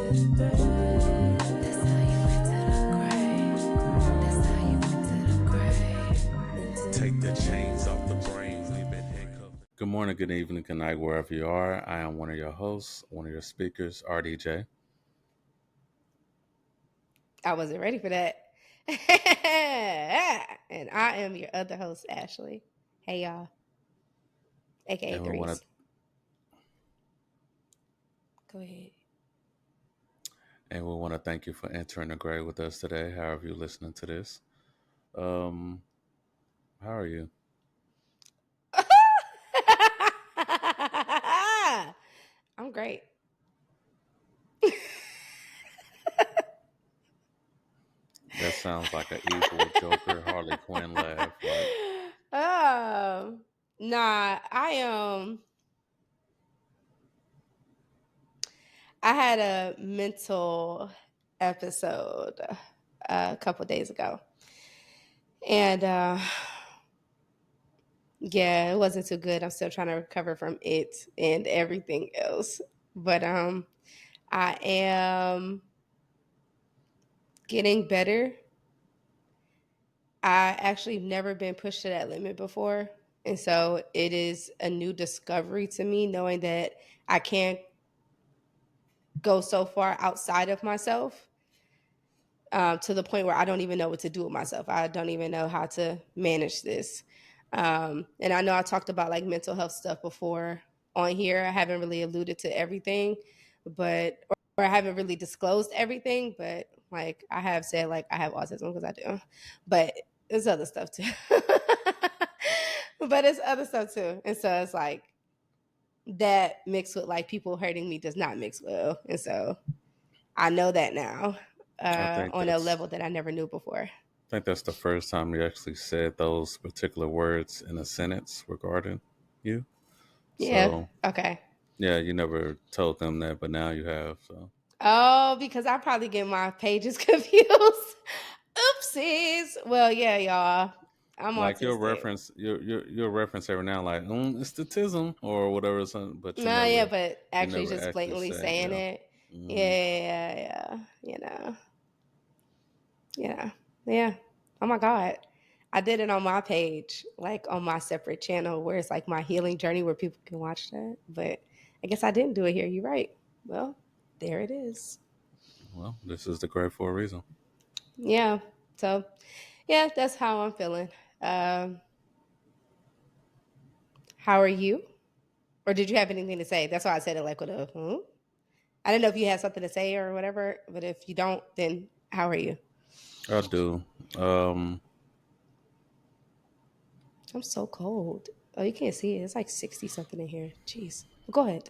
Take the chains off the brain. We've been handcuffed. Good morning, good evening, good night, wherever you are. I am one of your hosts, one of your speakers, RDJ. I wasn't ready for that. And I am your other host, Ashley. Hey, y'all. AKA And we want Threes. to Go ahead. thank you for entering the gray with us today. However you're listening to this, how are you? I'm great. That sounds like an evil Joker Harley Quinn laugh. Nah, I had a mental episode a couple days ago. And yeah, it wasn't too good. I'm still trying to recover from it and everything else. But I am getting better. I actually never been pushed to that limit before. And so it is a new discovery to me, knowing that I can't go so far outside of myself to the point where I don't even know what to do with myself. I don't even know how to manage this. And I know I talked about like mental health stuff before on here. I haven't really alluded to everything, but or I haven't really disclosed everything, but like I have said, like I have autism because I do, but it's other stuff too. But it's other stuff too, and so it's like that mixed with like people hurting me does not mix well, and so I know that now on a level that I never knew before. I think that's the first time you actually said those particular words in a sentence regarding you. Yeah. So Okay. yeah, you never told them that, but now you have. So Oh, because I probably get my pages confused. Oopsies. Well, yeah, y'all. I'm like autistic. you'll reference every now like it's autism or whatever, something, but No, yeah, but you actually never just actually blatantly say saying yeah. it. Hmm. Yeah. Yeah. Oh my God. I did it on my page, like on my separate channel where it's like my healing journey where people can watch that. But I guess I didn't do it here. You're right. Well, there it is. Well, this is the grade for a reason. Yeah. So, yeah, that's how I'm feeling. How are you? Or did you have anything to say? That's why I said it like with a, I didn't know if you had something to say or whatever, but if you don't, then how are you? I do. Um, I'm so cold. Oh, you can't see it. It's like 60 something in here. Jeez. Go ahead.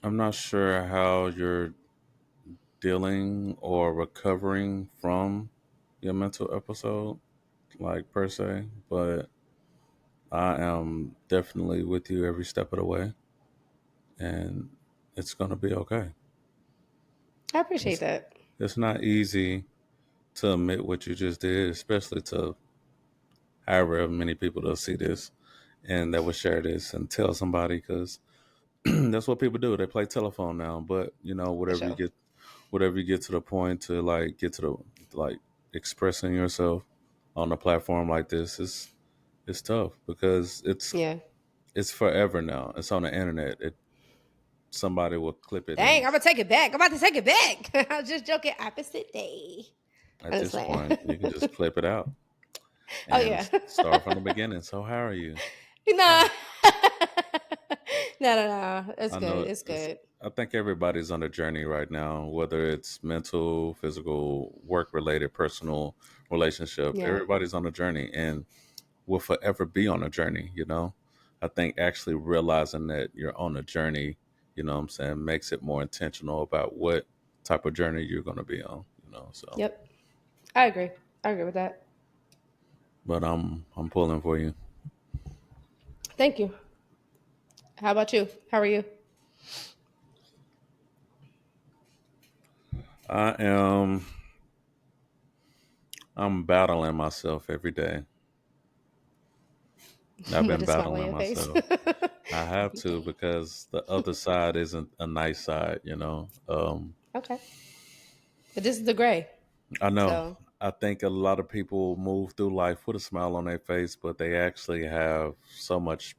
I'm not sure how you're dealing or recovering from your mental episode, like per se, but I am definitely with you every step of the way, and it's gonna be okay. I appreciate It's that. it's not easy to admit what you just did, especially to however many people will see this and that will share this and tell somebody, because that's what people do. They play telephone now. But For sure. whatever you get to the point to like get to the like expressing yourself on a platform like this is it's tough because Yeah. it's forever now. It's on the internet. Somebody will clip it, Dang, and I'm going to take it back. I'm about to take it back. I was just joking. Opposite day. at I'm just this playing. point you can just clip it out Oh, and yeah. start from the beginning. So how are you? No. Oh, No. It's I good. know It's it's. good. I think everybody's on a journey right now, whether it's mental, physical, work related, personal, relationship. Yeah. Everybody's on a journey and will forever be on a journey. I think actually realizing that you're on a journey, what I'm saying, makes it more intentional about what type of journey you're going to be on. So. Yep. I agree. I agree with that. But I'm pulling for you. Thank you. How about you? How are you? I am. I'm battling myself every day. I've With been a smile on battling your face. myself. I have to Damn. because the other side isn't a nice side, you know. Okay. But this is the gray. I know. So, I think a lot of people move through life with a smile on their face, but they actually have so much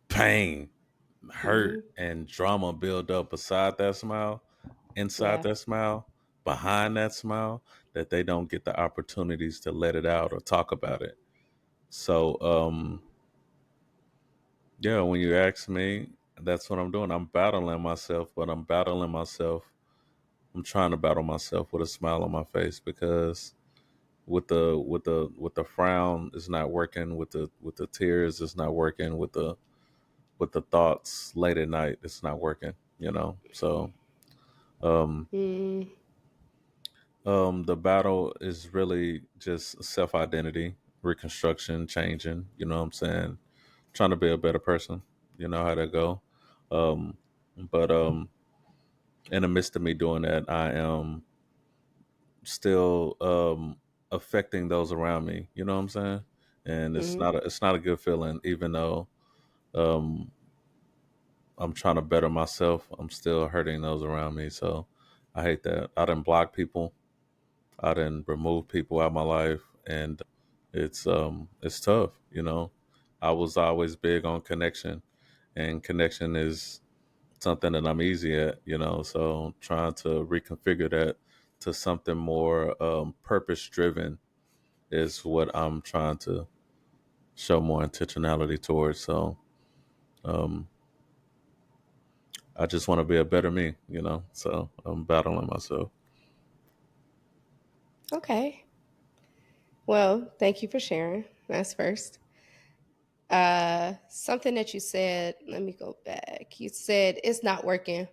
pain, hurt, hmm, and drama build up beside that smile, inside yeah. that smile, behind that smile, that they don't get the opportunities to let it out or talk about it. So, yeah, when you ask me, that's what I'm doing. I'm battling myself, but I'm battling myself. I'm trying to battle myself with a smile on my face because with the frown it's not working, with the tears it's not working, with the thoughts late at night it's not working, you know. So um Mm, the battle is really just self identity, reconstruction, changing, you know what I'm saying? Trying to be a better person, you know how that go. um but in the midst of me doing that, I am still affecting those around me. You know what I'm saying? And hmm. it's not a good feeling, even though um, I'm trying to better myself. I'm still hurting those around me. So I hate that. I didn't block people. I didn't remove people out of my life, and it's tough. You know, I was always big on connection, and connection is something that I'm easy at. You know, so trying to reconfigure that to something more purpose driven is what I'm trying to show more intentionality towards. So um, I just want to be a better me, you know. So I'm battling myself. Okay. Well, thank you for sharing. That's first. Something that you said, let me go back. You said it's not working.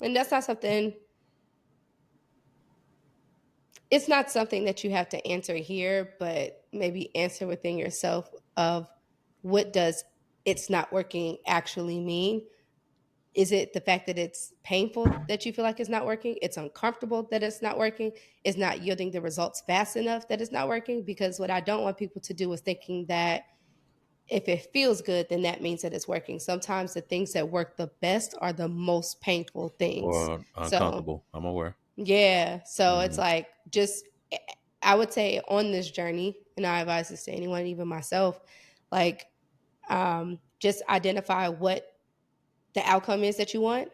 And that's not something, it's not something that you have to answer here, but maybe answer within yourself of what does it's not working actually mean? Is it the fact that it's painful that you feel like it's not working? It's uncomfortable that it's not working? It's not yielding the results fast enough that it's not working? Because what I don't want people to do is thinking that if it feels good, then that means that it's working. Sometimes the things that work the best are the most painful things. Or So, uncomfortable. I'm aware. yeah. So it's Hmm. like just, I would say on this journey, and I advise this to anyone, even myself, like just identify what the outcome is that you want,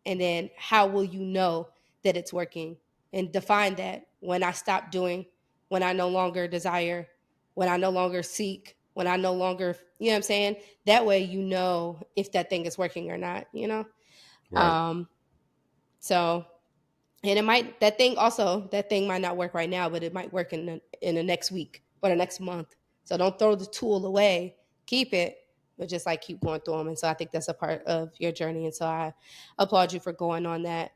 and then how will you know that it's working, and define that. When I stop doing, when I no longer desire, when I no longer seek, when I no longer, you know what I'm saying? That way you know if that thing is working or not, you know? Right. Um, so, and it might, that thing also, that thing might not work right now, but it might work in the next week or the next month. So don't throw the tool away, keep it, but just like keep going through them. And so I think that's a part of your journey. And so I applaud you for going on that.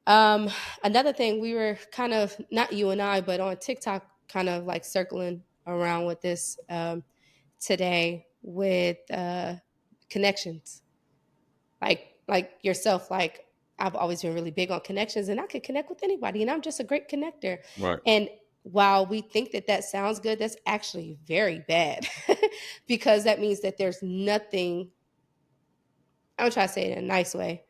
Um, Another thing, we were kind of, not you and I, but on TikTok, kind of like circling around with this today with connections, like yourself. Like, I've always been really big on connections, and I could connect with anybody, and I'm just a great connector. Right. And while we think that that sounds good, that's actually very bad because that means that there's nothing. I'm gonna try to say it in a nice way.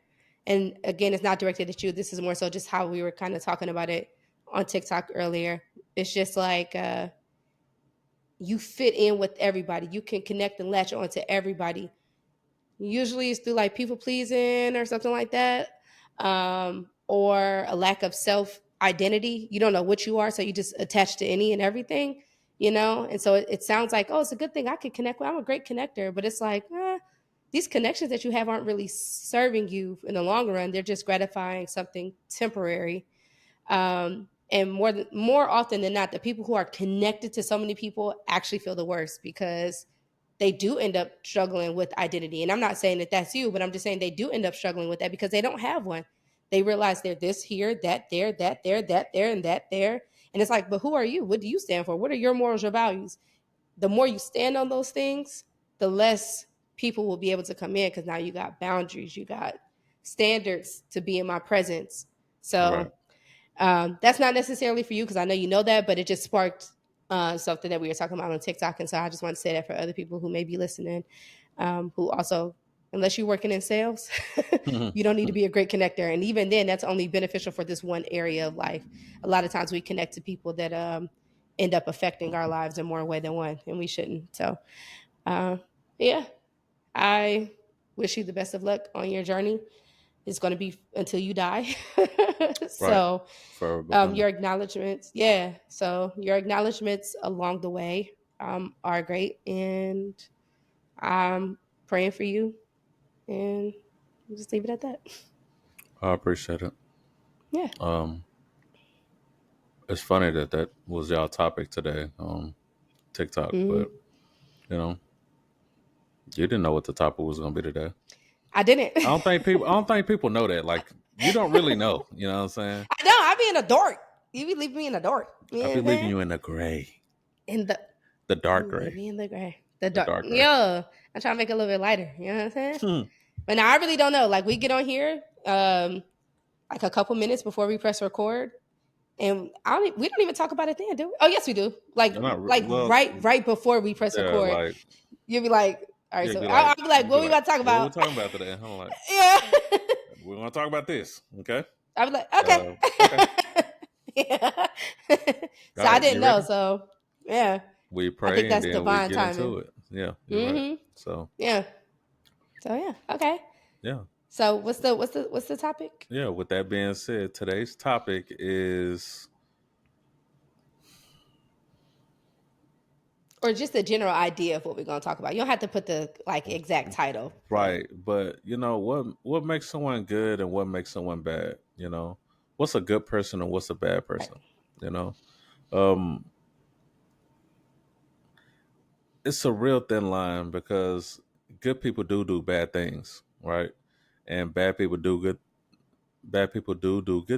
And again, it's not directed at you. This is more so just how we were kind of talking about it on TikTok earlier. It's just like you fit in with everybody. You can connect and latch on to everybody. Usually it's through like people pleasing or something like that, or a lack of self identity. You don't know what you are, so you just attach to any and everything, you know? And so it sounds like, oh, it's a good thing I could connect with. I'm a great connector. But it's like, these connections that you have aren't really serving you in the long run. They're just gratifying something temporary. And more often than not, the people who are connected to so many people actually feel the worst because they do end up struggling with identity. And I'm not saying that that's you, but I'm just saying they do end up struggling with that because they don't have one. They realize they're this here, that there, that there, that there, and that there. And it's like, but who are you? What do you stand for? What are your morals, your values? The more you stand on those things, the less people will be able to come in because now you got boundaries, you got standards to be in my presence. So Right. that's not necessarily for you because I know you know that, but it just sparked something that we were talking about on TikTok. And so I just want to say that for other people who may be listening, who also, unless you're working in sales, you don't need to be a great connector. And even then, that's only beneficial for this one area of life. A lot of times we connect to people that end up affecting our lives in more way than one, and we shouldn't. So, uh, yeah, I wish you the best of luck on your journey. It's going to be until you die. Right. So, For becoming. your acknowledgments, yeah. So your acknowledgments along the way are great, and I'm praying for you, and we'll just leave it at that. I appreciate it. Yeah. Um, it's funny that that was y'all topic today on TikTok, Hmm. but you know, you didn't know what the topic was going to be today. I didn't. I don't think people. I don't think people know that. Like, you don't really know. You know what I'm saying? I know. I be in a dark. You be leaving me in the dark. You I'll know what be I'm leaving saying? you in the gray, In the the dark gray, maybe in the gray. The the dark. dark gray. Yeah. I'm trying to make it a little bit lighter. You know what I'm saying? Hmm. But now I really don't know. Like we get on here, like a couple minutes before we press record, and we don't even talk about it then, do we? Oh yes, we do. Like They're not well. right before we press Yeah, record, like you'll be like, all right. you'd So be like, I'll be like, you'd be what we like, about to talk what are we about? talking about today? And I'm like, Yeah. we're going to talk about this. Okay. I'll be like, okay. Okay. Yeah. All So I right. didn't You know. ready? So yeah, We I think pray and that's then we divine get timing. into it. Yeah, you're right. Mm-hmm. So Yeah. So yeah. Okay. yeah, So what's the topic? yeah. With that being said, today's topic is Or just a general idea of what we're gonna talk about. You don't have to put the like exact title, but right, but you know what makes someone good and what makes someone bad. You know, what's a good person and what's a bad right. person. You know, um, it's a real thin line because good people do bad things, right, and bad people do good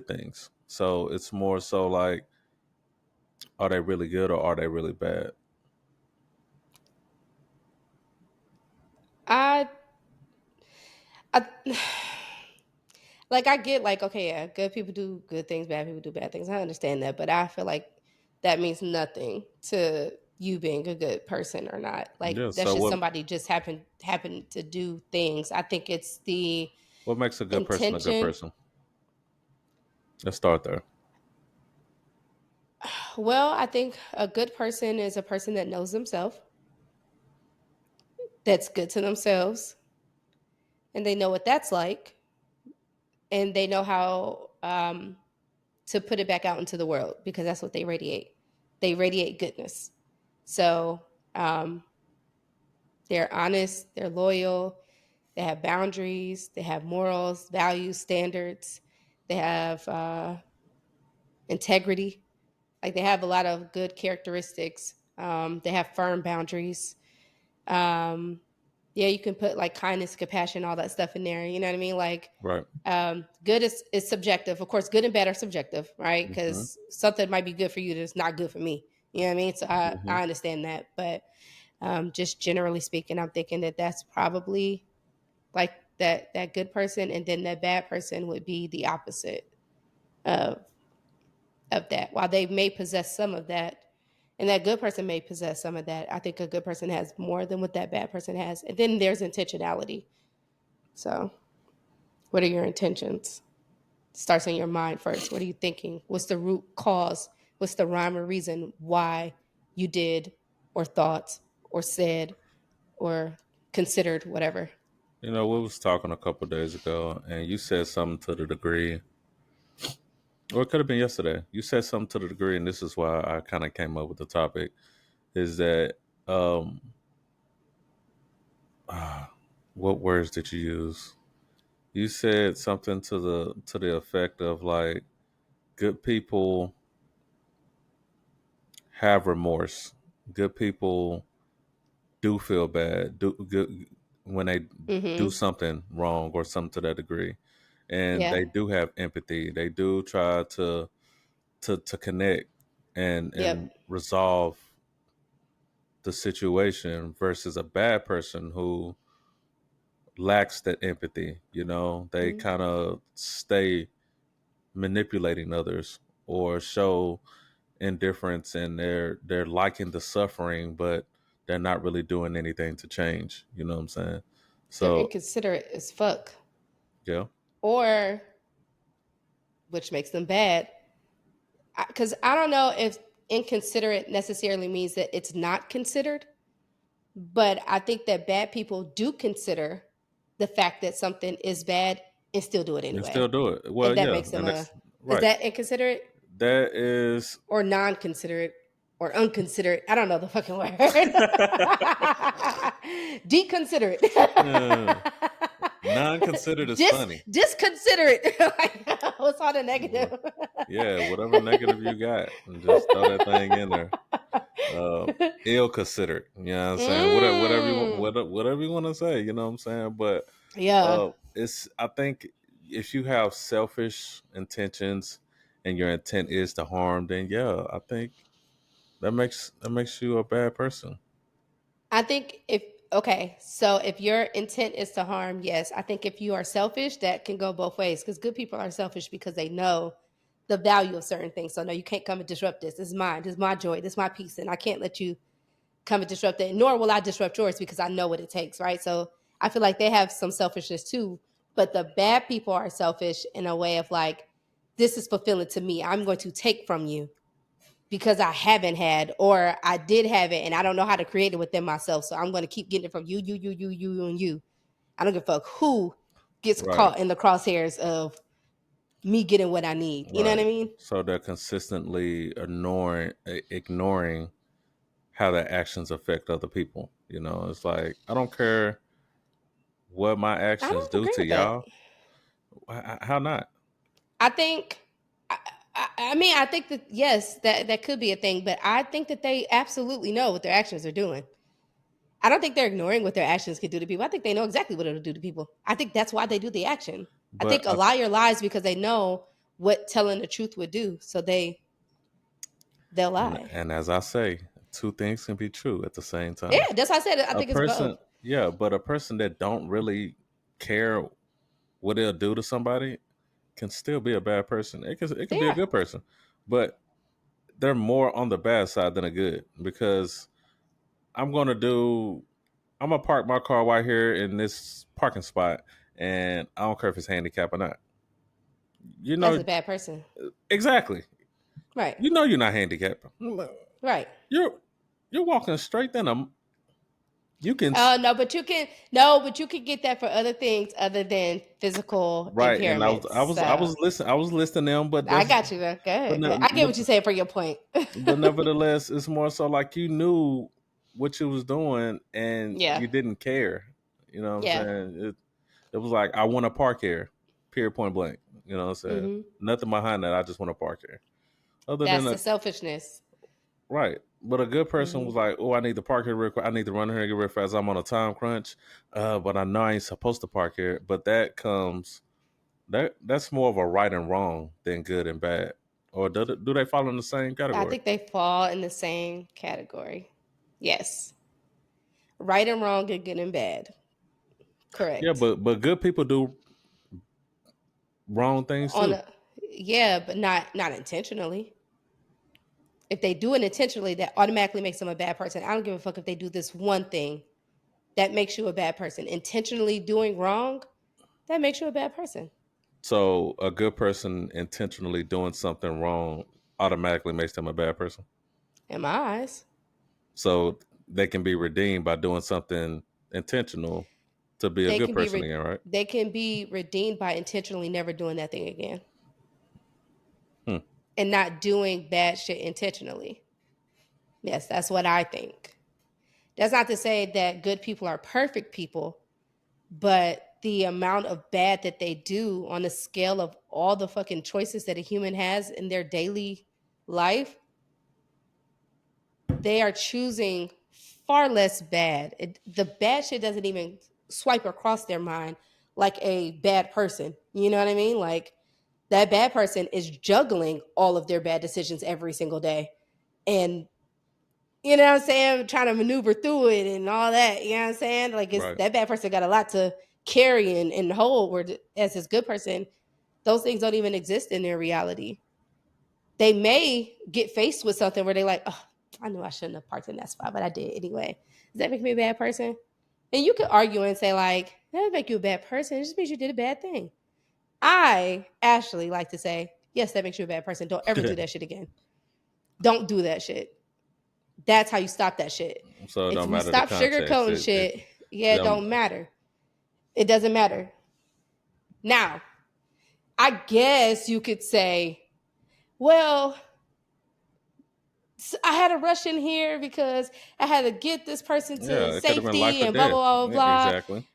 things. So it's more so like, are they really good or are they really bad? I I like I get like okay, yeah, good people do good things, bad people do bad things. I understand that, but I feel like that means nothing to you being a good person or not. Like Yeah. that's So just what somebody just happened to do things. I think it's the what makes a good person a good intention. person? Let's start there. Well, I think a good person is a person that knows themselves, that's good to themselves, and they know what that's like, and they know how to put it back out into the world because that's what they radiate. They radiate goodness. So um, they're honest, they're loyal, they have boundaries, they have morals, values, standards, they have integrity. Like they have a lot of good characteristics. They have firm boundaries. Um, yeah, you can put like kindness, compassion, all that stuff in there. You know what I mean? Like Right. good is subjective. Of course, good and bad are subjective, right? Hmm. Because something might be good for you that's not good for me. You know what I mean? So Hmm. I understand that. But just generally speaking, I'm thinking that that's probably like that good person, and then that bad person would be the opposite of that. While they may possess some of that, and that good person may possess some of that, I think a good person has more than what that bad person has. And then there's intentionality. So, what are your intentions? Starts in your mind first. What are you thinking? What's the root cause? What's the rhyme or reason why you did or thought or said or considered whatever? You know, we was talking a couple days ago, and you said something to the degree, or it could have been yesterday. You said something to the degree, and this is why I kind of came up with the topic. Is that um, what words did you use? You said something to the effect of like, good people have remorse. Good people do feel bad. Do good when they do Mm-hmm. something wrong or something to that degree, and Yeah. they do have empathy. They do try to connect and Yep. resolve the situation versus a bad person who lacks that empathy. You know, they Mm-hmm. kind of stay manipulating others or show. indifference and they're liking the suffering, but they're not really doing anything to change. You know what I'm saying? They're So inconsiderate as fuck. yeah, Or, which makes them bad. Because I don't know if inconsiderate necessarily means that it's not considered, but I think that bad people do consider the fact that something is bad and still do it and still anyway. do it. And Well, that yeah, makes them and a, that's is right. that inconsiderate That is or non considerate or unconsiderate? I don't know the fucking word. Deconsiderate. uh, non-considered is funny. Disconsiderate. What's all the negative? Yeah, whatever negative you got, and just throw that thing in there. Uh, Ill considered. You know what I'm saying? Whatever you want, Mm. whatever you want to say. You know what I'm saying? But Yeah. it's I think if you have selfish intentions and your intent is to harm, then yeah, I think that makes you a bad person. I think if okay, so if your intent is to harm, yes. I think if you are selfish, that can go both ways because good people are selfish because they know the value of certain things. So no, you can't come and disrupt this. This is mine. This is my joy. This is my peace, and I can't let you come and disrupt it. Nor will I disrupt yours because I know what it takes, right? So I feel like they have some selfishness too. But the bad people are selfish in a way of like, this is fulfilling to me. I'm going to take from you because I haven't had, or I did have it and I don't know how to create it within myself. So I'm going to keep getting it from you, and you. I don't give a fuck who gets Right, caught in the crosshairs of me getting what I need. You know what I right. mean? So they're consistently ignoring how their actions affect other people. You know, it's like I don't care what my I actions don't do agree to with that. y'all. How not? I think, I mean, I think that, yes, that could be a thing, but I think that they absolutely know what their actions are doing. I don't think they're ignoring what their actions can do to people. I think they know exactly what it'll do to people. I think that's why they do the action. I But think a liar lies because they know what telling the truth would do. So they'll lie. and as I say, two things can be true at the same Yeah, time. that's why I said it. I A think it's person, both. yeah, but a person that don't really care what they'll do to somebody can still be a bad person. It can be a Yeah. good person, but they're more on the bad side than a good because I'm gonna do. I'm gonna park my car right here in this parking spot, and I don't care if it's handicapped or not. You That's a know bad person. exactly. Right. You know you're not handicapped. Right. You're you're walking straight in them. You can No, but you can no, but you can get that for other things other than physical right, and I was impairments. I was I So was listening. I was listening to them, but I that's got you though. but Good, good. no, I get what you're saying for your point. but nevertheless, it's more so like you knew what you was doing and Yeah. you didn't care. You know what I'm Yeah. saying? It was like I want to park here, period, point blank. You know what I'm saying? Hmm. Nothing behind that. I just want to park here. Other than That's a the selfishness. right, but a good person Hmm. was like, "Oh, I need to park here real quick. I need to run here and get real fast. I'm on a time crunch, but I know I ain't supposed to park here." But that's more of a right and wrong than good and bad. Or do they fall in the same I category? think they fall in the same category. Yes. Right and wrong and good and bad. Yeah, Correct. but good people do wrong things On too. a, yeah, but not intentionally. If they do it intentionally, that automatically makes them a bad person. I don't give a fuck if they do this one thing. That makes you a bad person. Intentionally doing wrong, that makes you a bad person. So a good person intentionally doing something wrong automatically makes them a bad person. In my eyes. So they can be redeemed by doing something intentional to be a They good can be person again, right? they can be redeemed by intentionally never doing that thing again Hmm. and not doing bad shit intentionally. Yes, that's what I think. That's not to say that good people are perfect people, but the amount of bad that they do on the scale of all the fucking choices that a human has in their daily life, they are choosing far less bad. The bad shit doesn't even swipe across their mind like a bad person. You know what I mean? Like that bad person is juggling all of their bad decisions every single day. And you know what I'm saying? Trying to maneuver through it and all that. You know what I'm saying? Like it's Right. that bad person got a lot to carry and hold. Where as this good person, those things don't even exist in their reality. they may get faced with something where they like, oh, I knew I shouldn't have parked in that spot, but I did anyway. Does that make me a bad person? And you could argue and say like, that doesn't make you a bad person. It just means you did a bad thing. I actually like to say, yes, that makes you a bad person. Don't ever do that shit again. Don't do that shit. That's how you stop that shit. So it If don't we matter the stop context. sugarcoating It shit, yeah, it don't. don't matter. It doesn't matter. Now, I guess you could say, well, I had to rush in here because I had to get this person to Yeah, it could have been life safety or and blah, death. blah, blah, Yeah, blah. exactly.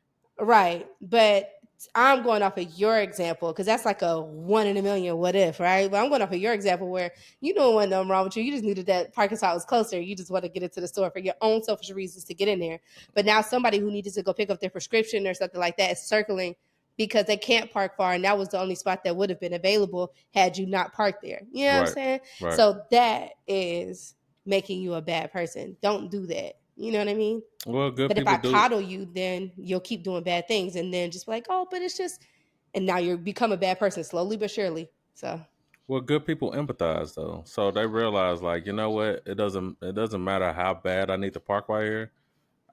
Right. But I'm going off of your example because that's like a 1 in a million what if, right? But I'm going off of your example where you know when nothing wrong with you. You just needed that parking spot was closer. You just want to get into the store for your own selfish reasons to get in there. But now somebody who needed to go pick up their prescription or something like that is circling because they can't park far. And that was the only spot that would have been available had you not parked there. You know what I'm Right. saying? Right. So that is making you a bad person. Don't do that. You know what I mean? Well, good But if people I do. coddle you, then you'll keep doing bad things and then just be like, oh, but it's just, and now you become a bad person slowly but surely. So, Well, good people empathize though, so they realize like, you know what? It doesn't matter how bad I need to park right here.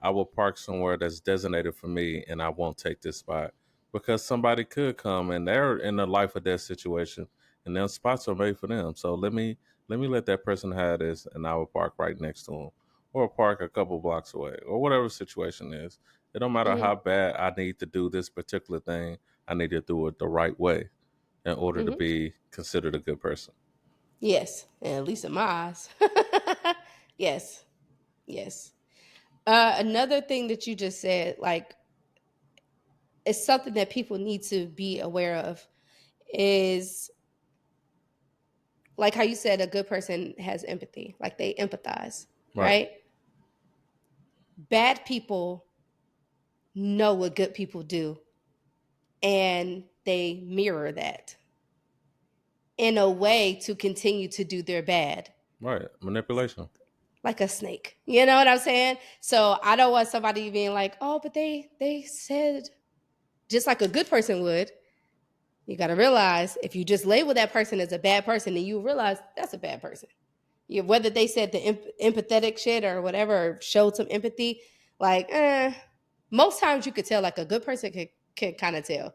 I will park somewhere that's designated for me, and I won't take this spot because somebody could come and they're in a life or death situation, and them spots are made for them. So let me let that person have this, and I will park right next to them, or park a couple blocks away, or whatever the situation is. It don't matter mm-hmm, how bad I need to do this particular thing. I need to do it the right way in order to mm-hmm. be considered a good person. Yes, and at least in my eyes. Yes, yes. Another thing that you just said, like, it's something that people need to be aware of is like how you said a good person has empathy, like they empathize, Right, right? Bad people know what good people do and they mirror that in a way to continue to do their bad, right. Manipulation. like a snake. You know what I'm saying? So I don't want somebody being like, oh, but they said just like a good person would. You got to realize if you just label that person as a bad person, then you realize that's a bad person. Whether they said the empathetic shit or whatever, or showed some empathy, like, most times you could tell, like a good person could kind of tell.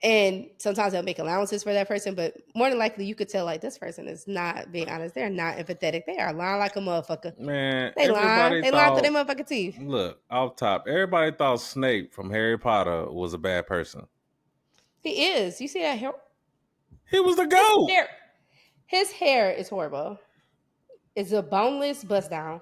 And sometimes they'll make allowances for that person, but more than likely you could tell like this person is not being honest. They're not empathetic. They are lying like a motherfucker. Man, They lying. everybody They lying through their thought, motherfucking teeth. look, off top, everybody thought Snape from Harry Potter was a bad person. He is. You see that hair? He was the His GOAT. hair. His hair is horrible. It's a boneless bust down.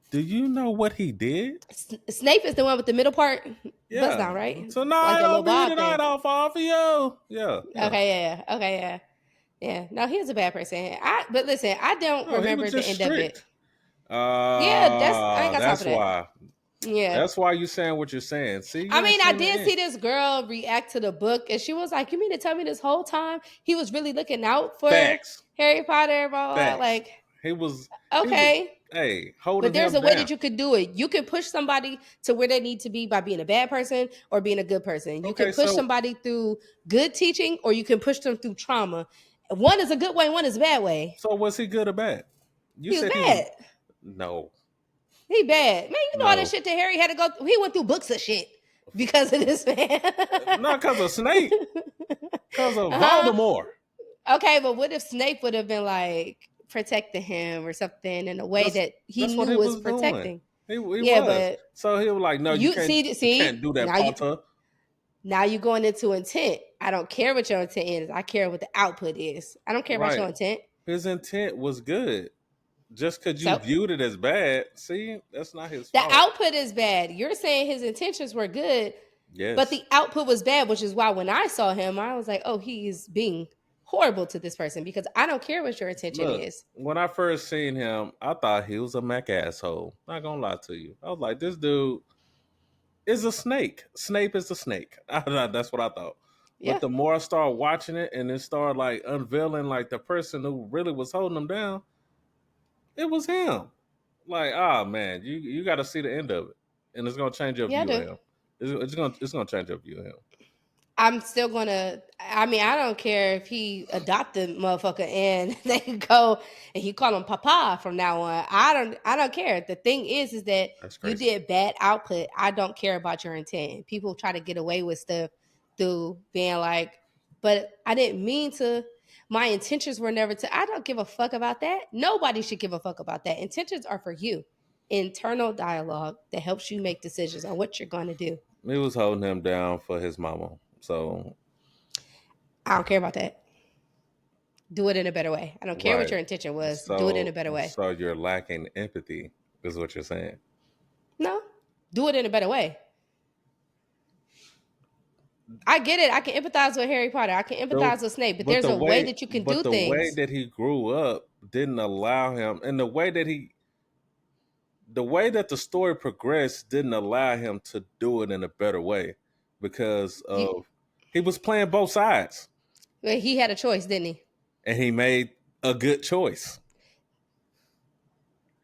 Do you know what he did? Snape is the one with the middle part bust Yeah. down, right? Like Tonight the little I'll be bob the night thing. off off of you. Yeah, yeah. Okay, yeah. Okay, yeah. Yeah. No, he's a bad person. But listen, I don't No, he remember was the just end of it. strict. Yeah, I ain't got time for That's that. why. Yeah. That's why you saying what you're saying. See, you I ain't mean, I seen the did end. see this girl react to the book, and she was like, "You mean to tell me this whole time he was really looking out for Facts. Harry Potter?" Blah blah. Blah. Facts. Like, He was okay, hey, but holding there's him a way down. that you could do it. You can push somebody to where they need to be by being a bad person or being a good person. You can Okay, push so somebody through good teaching, or you can push them through trauma. One is a good way, one is a bad way. so was he good or bad? You He was said he was bad. no, He bad. Man, you know all that no. shit that Harry had to go through. He went through books of shit because of this man. Not because of Snape, because of Uh-huh. Voldemort. Okay, but what if Snape would have been like protecting him or something in a way That's that he that's what knew he was was doing. protecting? He Yeah, was. but So he was like, no, you you can't see, you can't see do that, now you Potter. now you going into intent. I don't care what your intent is. I care what the output is. I don't care about your Right. intent. His intent was good. Just because you So viewed it as bad, see, that's not his the fault. output is bad. You're saying his intentions were good, but Yes. the output was bad, which is why when I saw him, I was like, oh, he's being horrible to this person because I don't care what your intention Look, is. when I first seen him, I thought he was a Mac asshole. Not gonna lie to you. I was like, this dude is a snake. Snape is a snake. That's what I thought. Yeah. But the more I started watching it and it started like unveiling like the person who really was holding him down, it was him. Like, ah man, you got to see the end of it, and it's gonna change your Yeah, I view of do. him. It's gonna change your view of him. I'm still gonna. I mean, I don't care if he adopted motherfucker and they could go and he call him Papa from now on. I don't care. The thing is that That's you crazy. did bad output. I don't care about your intent. People try to get away with stuff through being like, but I didn't mean to. My intentions were never to. I don't give a fuck about that. Nobody should give a fuck about that. Intentions are for you. Internal dialogue that helps you make decisions on what you're going to do. He was holding him down for his mama. So, I don't care about that. Do it in a better way. I don't care what right. your intention was. Do it in a So, better way. so you're lacking empathy, is what you're saying. No, do it in a better way. I get it. I can empathize with Harry Potter. I can The, empathize with Snape, but but there's the a way way, that you can but do the way things. that he grew up didn't allow him, and the way that the story progressed didn't allow him to do it in a better way, because You, of he was playing both sides, well, he had a choice, didn't he? and he made a good choice.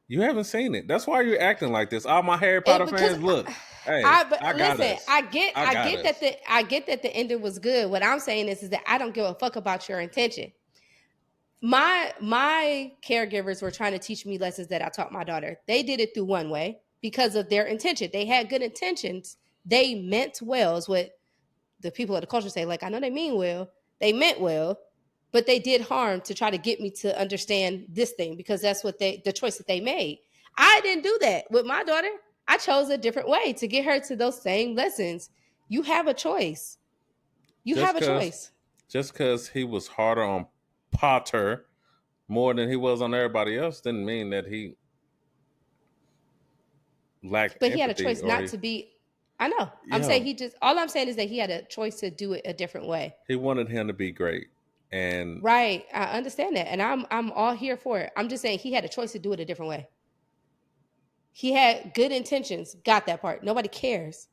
You haven't seen it. That's why you're acting like this. All my Harry Potter Because fans, look, hey, I but I got listen, us. I I got get that us. the ending was good. What I'm saying is that I don't give a fuck about your intention. My caregivers were trying to teach me lessons that I taught my daughter. They did it through one way because of their intention. They had good intentions. They meant well, is what the people of the culture say. Like, I know they mean well, they meant well, but they did harm to try to get me to understand this thing because that's what the choice that they made. I didn't do that with my daughter. I chose a different way to get her to those same lessons. You have a choice. You Just have a cause choice. just cause he was harder on Potter more than he was on everybody else didn't mean that he lacked But he had a empathy choice or not to be. I know. I'm yeah, saying all I'm saying is that he had a choice to do it a different way. he wanted him to be great. And Right. I understand that. And I'm all here for it. I'm just saying he had a choice to do it a different way. He had good intentions. Got that part. Nobody cares.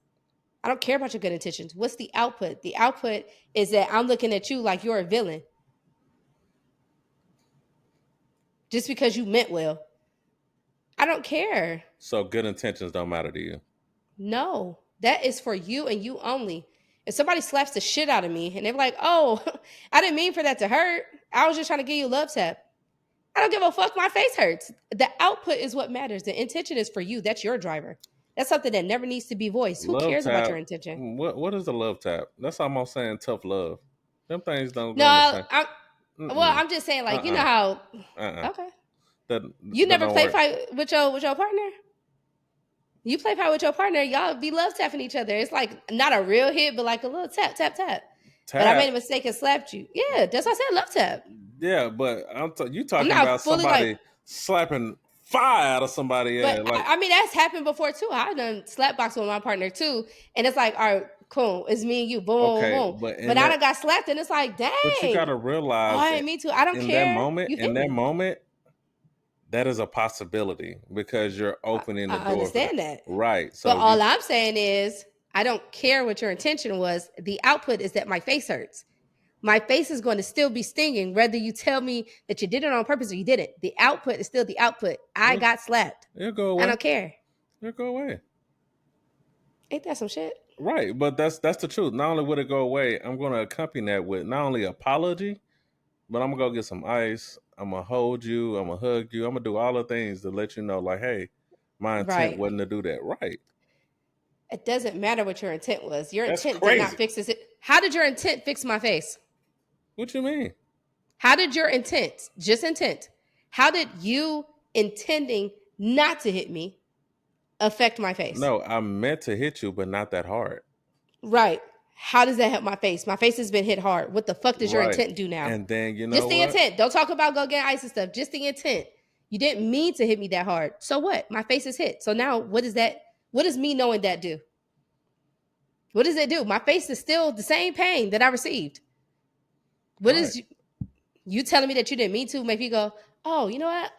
I don't care about your good intentions. What's the output? The output is that I'm looking at you like you're a villain just because you meant well. I don't care. so good intentions don't matter to you. No, that is for you and you only. If somebody slaps the shit out of me and they're like, oh, I didn't mean for that to hurt. I was just trying to give you a love tap. I don't give a fuck. My face hurts. The output is what matters. The intention is for you. That's your driver. That's something that never needs to be voiced. Who Love cares about tap. your intention? What is the love tap? That's almost saying tough love. Them things don't go in the No, same. I'm just saying, like, you know Uh how. uh. Okay, That you that never don't play work. fight with your partner. You play fight with your partner, y'all be love tapping each other. It's like not a real hit, but like a little tap, tap, tap. But I made Tap. a mistake and slapped you. Yeah, that's what I said. Love tap. Yeah, but you I'm talking about not fully like, somebody slapping fire out of somebody. but Yeah, like I mean that's happened before too. I done slap box with my partner too, and it's like, all right, cool, it's me and you, boom, boom, okay, boom. But I done got slapped, and it's like, dang, but you got to oh, realize I ain't me too. I don't care. You in hit that me. moment, that is a possibility because you're opening the I door for that. understand that. Right. But So you all I'm saying is, I don't care what your intention was. The output is that my face hurts. My face is going to still be stinging, whether you tell me that you did it on purpose or you didn't. The output is still the output. I it'll, got slapped. it'll go I away. don't care. It'll go away. Ain't that some shit? Right. But that's the truth. Not only would it go away, I'm going to accompany that with not only apology, but I'm gonna go get some ice. I'm gonna hold you. I'm gonna hug you. I'm gonna do all the things to let you know, like, hey, my intent Right. wasn't to do that. Right. It doesn't matter what your intent was. Your That's intent did not crazy. fix this. How did your intent fix my face? What you mean? How did your intent, just intent, how did you intending not to hit me affect my face? No, I meant to hit you, but not that hard. Right. How does that help my face? My face has been hit hard. What the fuck does your Right. intent do now? And then you Just know the what? intent. Don't talk about go get ice and stuff. Just the intent. You didn't mean to hit me that hard. So what? My face is hit. So now what is that? What does me knowing that do? What does it do? My face is still the same pain that I received. What Right. is you telling me that you didn't mean to make me go, oh, you know what?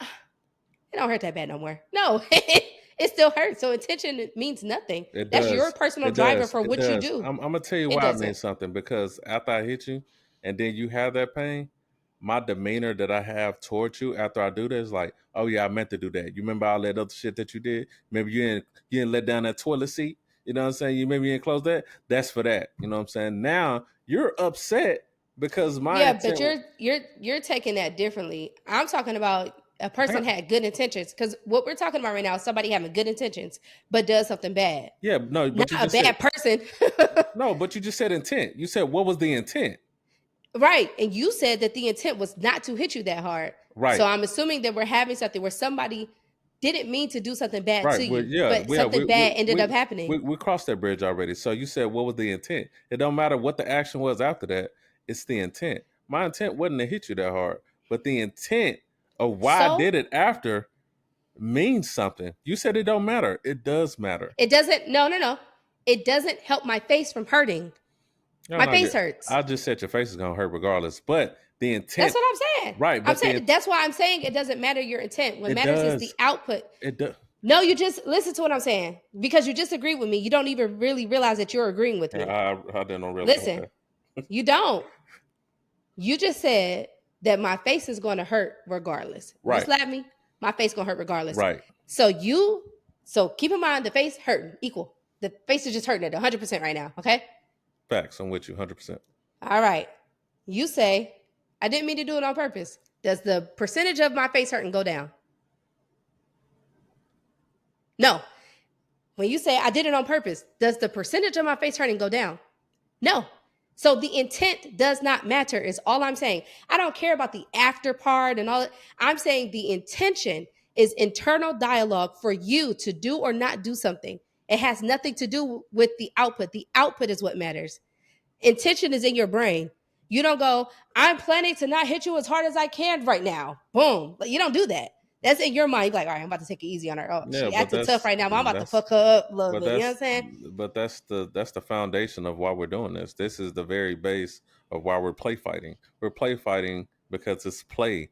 It don't hurt that bad no more. No, it still hurts. So intention means nothing. It That's your does. personal It driver does. for It what you does. do. I'm gonna tell you It why I doesn't. mean something, because after I hit you and then you have that pain, my demeanor that I have towards you after I do this, like, oh yeah, I meant to do that. You remember all that other shit that you did? Remember you didn't let down that toilet seat? You know what I'm saying? You maybe enclose that. That's for that. You know what I'm saying? Now you're upset because my Yeah, but intent. you're taking that differently. I'm talking about a person I, had good intentions, because what we're talking about right now is somebody having good intentions but does something bad. yeah, no, Not but you a just said bad person. no, but you just said intent. You said what was the intent? Right. And you said that the intent was not to hit you that hard. So Right, I'm assuming that we're having something where somebody didn't mean to do something bad right. to Well, you, yeah, but something bad ended up happening. we crossed that bridge already. So you said what was the intent? It don't matter what the action was after that. It's the intent. My intent wasn't to hit you that hard, but the intent of why I So did it after means something. You said it don't matter. It does matter. it doesn't, no, no, no. It doesn't help my face from hurting. No, My no, face hurts. I just said your face is gonna hurt regardless. But the That's intent, what I'm saying. right? I'm But saying that's why I'm saying it doesn't matter your intent. What it matters is the does. output. It does. No, you just listen to what I'm saying. Because you just agree with me. You don't even really realize that you're agreeing with me. I didn't really. Listen, Okay. you don't. You just said that my face is going to hurt regardless. You Right. slap me, my face going to hurt regardless. Right. So keep in mind the face hurting equal. The face is just hurting at 100% right now, okay? Facts. I'm with you 100%. All right. You say, I didn't mean to do it on purpose. Does the percentage of my face hurting go down? No. When you say I did it on purpose, does the percentage of my face hurting go down? No. So the intent does not matter, is all I'm saying. I don't care about the after part and all that. I'm saying the intention is internal dialogue for you to do or not do something. It has nothing to do with the output. The output is what matters. Intention is in your brain. You don't go, I'm planning to not hit you as hard as I can right now. Boom. But you don't do that. That's in your mind. You're like, all right, I'm about to take it easy on her. Oh, Yeah, she but acting tough right now, but I'm about to fuck her up a little but bit. You know what I'm that's saying? that's the foundation of why we're doing this. This is the very base of why we're play fighting. We're play fighting because it's play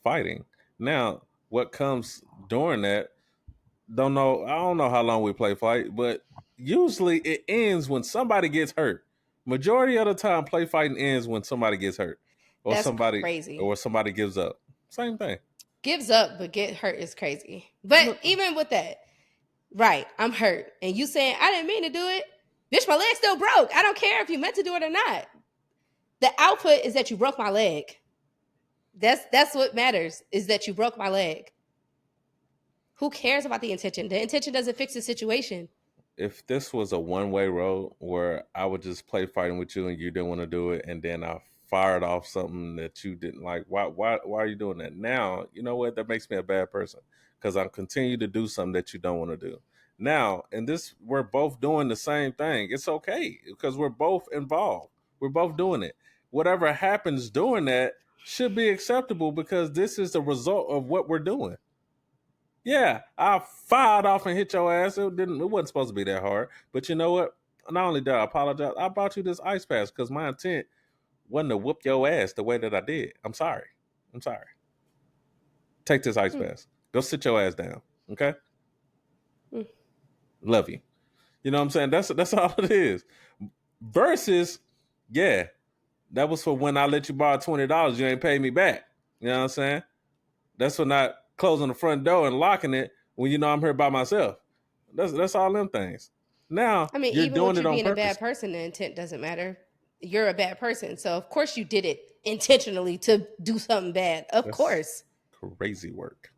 fighting. Now, what comes during that, I don't know how long we play fight, but usually it ends when somebody gets hurt. Majority of the time play fighting ends when somebody gets hurt That's crazy. or somebody gives up. Same thing. Gives up but get hurt is crazy. But even with that, right, I'm hurt. And you saying, I didn't mean to do it. Bitch, my leg still broke. I don't care if you meant to do it or not. The output is that you broke my leg. That's what matters, is that you broke my leg. Who cares about the intention? The intention doesn't fix the situation. If this was a one-way road where I would just play fighting with you and you didn't want to do it, and then I fired off something that you didn't like, why are you doing that? Now, you know what? That makes me a bad person because I'm continue to do something that you don't want to do. Now, in this, we're both doing the same thing. It's okay because we're both involved. We're both doing it. Whatever happens doing that should be acceptable because this is the result of what we're doing. Yeah, I fired off and hit your ass. It wasn't supposed to be that hard. But you know what? Not only did I apologize, I bought you this ice pass because my intent wasn't to whoop your ass the way that I did. I'm sorry. I'm sorry. Take this ice pass. Go sit your ass down. Okay? Love you. You know what I'm saying? That's all it is. Versus, yeah, that was for when I let you borrow $20. You ain't paid me back. You know what I'm saying? That's for not closing the front door and locking it when you know I'm here by myself. That's all them things. Now I mean, you're even with doing you it on being a purpose. bad person, the intent doesn't matter. You're a bad person. So of course you did it intentionally to do something bad. Of That's course. crazy work.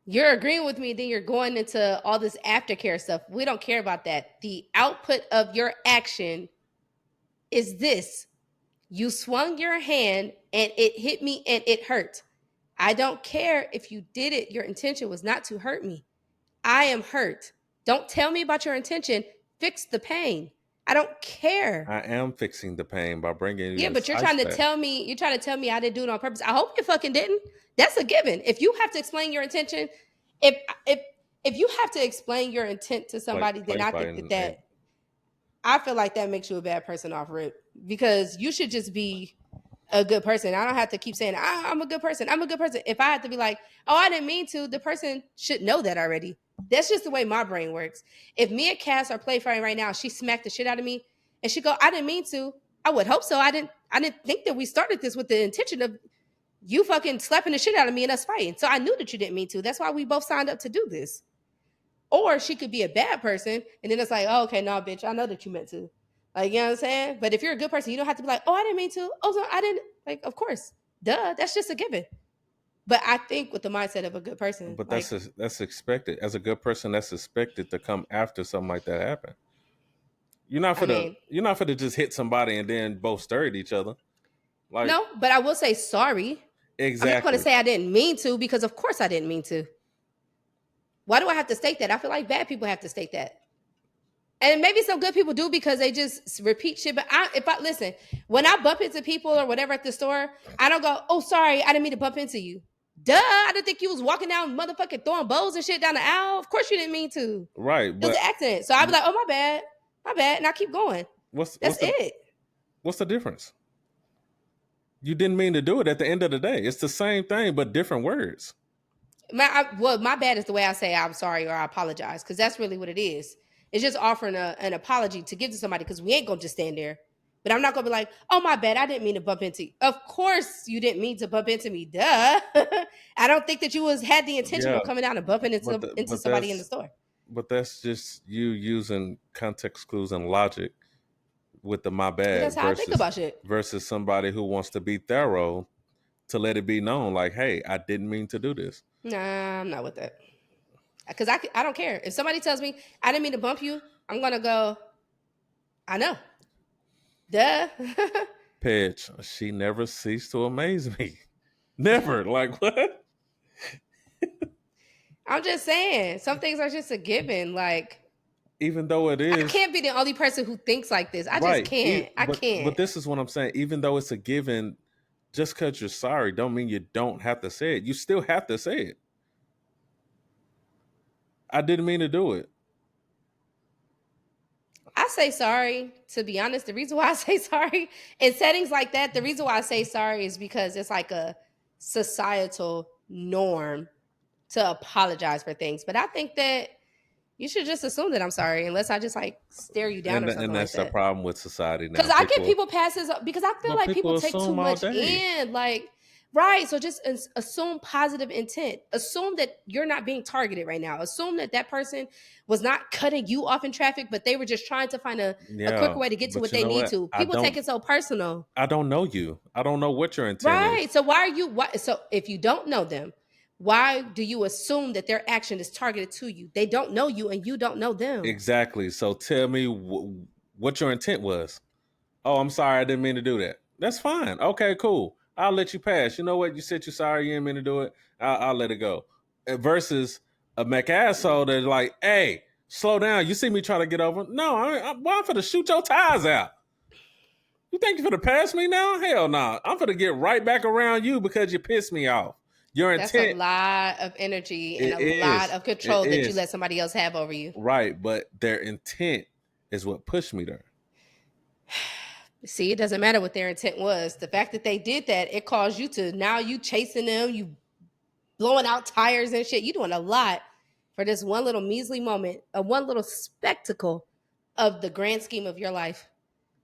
You're agreeing with me, then you're going into all this aftercare stuff. We don't care about that. The output of your action is this. You swung your hand and it hit me and it hurt. I don't care if you did it. Your intention was not to hurt me. I am hurt. Don't tell me about your intention. Fix the pain. I don't care. I am fixing the pain by bringing you Yeah, this but you're ice trying to pack. tell me, I didn't do it on purpose. I hope you fucking didn't. That's a given. If you have to explain your intention, if if if you have to explain your intent to somebody, then Play I think that fighting ain't. I feel like that makes you a bad person off rip, because you should just be a good person. I don't have to keep saying I'm a good person. I'm a good person. If I have to be like, oh, I didn't mean to, the person should know that already. That's just the way my brain works. If me and Cass are play fighting right now, she smacked the shit out of me, and she go, I didn't mean to. I would hope so. I didn't think that we started this with the intention of you fucking slapping the shit out of me and us fighting. So I knew that you didn't mean to. That's why we both signed up to do this. Or she could be a bad person, and then it's like, oh, okay, no, bitch, I know that you meant to. Like, you know what I'm saying? But if you're a good person, you don't have to be like, oh, I didn't mean to. Oh, no, I didn't. Like, of course. Duh. That's just a given. But I think with the mindset of a good person, But like, that's expected. As a good person, that's expected to come after something like that happen. I mean, You're not for to just hit somebody and then both stare at each other. Like, no, but I will say sorry. I'm not going to exactly. say I didn't mean to, because of course I didn't mean to. Why do I have to state that? I feel like bad people have to state that. And maybe some good people do because they just repeat shit. But if I listen, when I bump into people or whatever at the store, I don't go, "Oh, sorry, I didn't mean to bump into you." Duh, I didn't think you was walking down motherfucking throwing bows and shit down the aisle. Of course you didn't mean to. Right, It was but an accident. So I'd be like, "Oh, my bad," and I keep going. what's That's it. what's the difference? You didn't mean to do it. At the end of the day, it's the same thing but different words. My bad is the way I say I'm sorry or I apologize, because that's really what it is. It's just offering an apology to give to somebody, because we ain't gonna just stand there. But I'm not gonna be like, oh, my bad, I didn't mean to bump into you. Of course you didn't mean to bump into me. Duh. I don't think that you had the intention Yeah, of coming down and bumping into but somebody in the store. that's just you using context clues and logic with the my That's bad how I think about shit. versus somebody who wants to be thorough to let it be known, like, hey, I didn't mean to do this. Nah, I'm not with that. Because I don't care. If somebody tells me I didn't mean to bump you, I'm gonna go, I know. Duh. Pitch, she never ceased to amaze me. Never. Like, what? I'm just saying, some things are just a given. Like, Even though it I is can't be the only person who thinks like this. I just right, can't. I but can't. this is what I'm saying. Even though it's a given, just because you're sorry don't mean you don't have to say it. You still have to say it. I didn't mean to do it. I say sorry, to be honest. The reason why I say sorry in settings like that, the reason why I say sorry is because it's like a societal norm to apologize for things. But I think that you should just assume that I'm sorry, unless I just like stare you down or something And like that's the that. problem with society now. Because I get people passes up because I feel But like people people take too assume all much day. in. Like, right. So just assume positive intent. Assume that you're not being targeted right now. Assume that that person was not cutting you off in traffic, but they were just trying to find a quicker Yeah, way to get to but what you they know need what? to. People take it so personal. I don't know you. I don't know what your intent Right. is. So why are you why so if you don't know them, why do you assume that their action is targeted to you? They don't know you and you don't know them. Exactly. So tell me what your intent was. Oh, I'm sorry. I didn't mean to do that. That's fine. Okay, cool. I'll let you pass. You know what? You said you're sorry. You didn't mean to do it. I'll let it go. Versus a McAsshole that's like, hey, slow down. You see me try to get over. No, I'm going to shoot your tires out. You think you're going to pass me now? Hell no. Nah. I'm going to get right back around you because you pissed me off. Your That's a intent, lot of energy and it a lot is. of It control that you is. let somebody else have over you. Right. But their intent is what pushed me there. See, it doesn't matter what their intent was. The fact that they did that, it caused you to now you chasing them, you blowing out tires and shit. You doing a lot for this one little measly moment, a one little spectacle of the grand scheme of your life.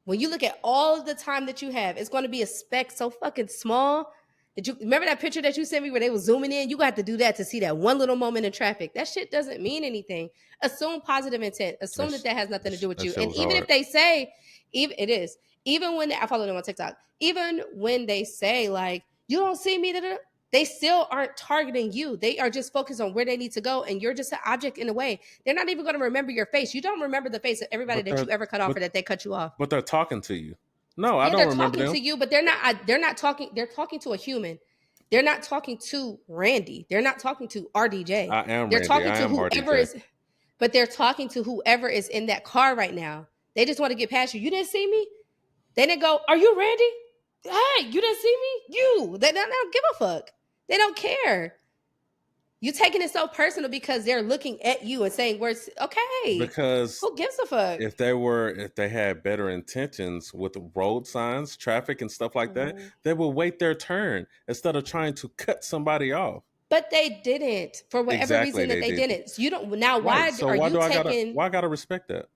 When you look at all of the time that you have, it's going to be a speck so fucking small that you remember that picture that you sent me where they was zooming in. You got to do that to see that one little moment in traffic. That shit doesn't mean anything. Assume positive intent. Assume that That's, that has nothing to do with that you. shit And was even if hard. they say, even it is, even when I follow them on TikTok, even when they say like you don't see me, they still aren't targeting you. They are just focused on where they need to go, and you're just an object in a way. They're not even going to remember your face. You don't remember the face of everybody But that they're you ever cut off but or that they cut you off. but they're talking to you. No, I Yeah, don't they're remember talking them. to you, but they're not. They're not talking. They're talking to a human. They're not talking to Randy. They're not talking to RDJ. I am They're Randy. talking I to am whoever RDJ. is, but they're talking to whoever is in that car right now. They just want to get past you. You didn't see me. They didn't go. Are you Randy? Hey, you didn't see me. They don't give a fuck. They don't care. You taking it so personal because they're looking at you and saying words. Okay, Because who gives a fuck? if they had better intentions with road signs, traffic, and stuff like that, Mhm. they would wait their turn instead of trying to cut somebody off. But they didn't for whatever Exactly, reason that they they didn't. didn't. So you don't now. Right. Why So are you taking? why I gotta respect that?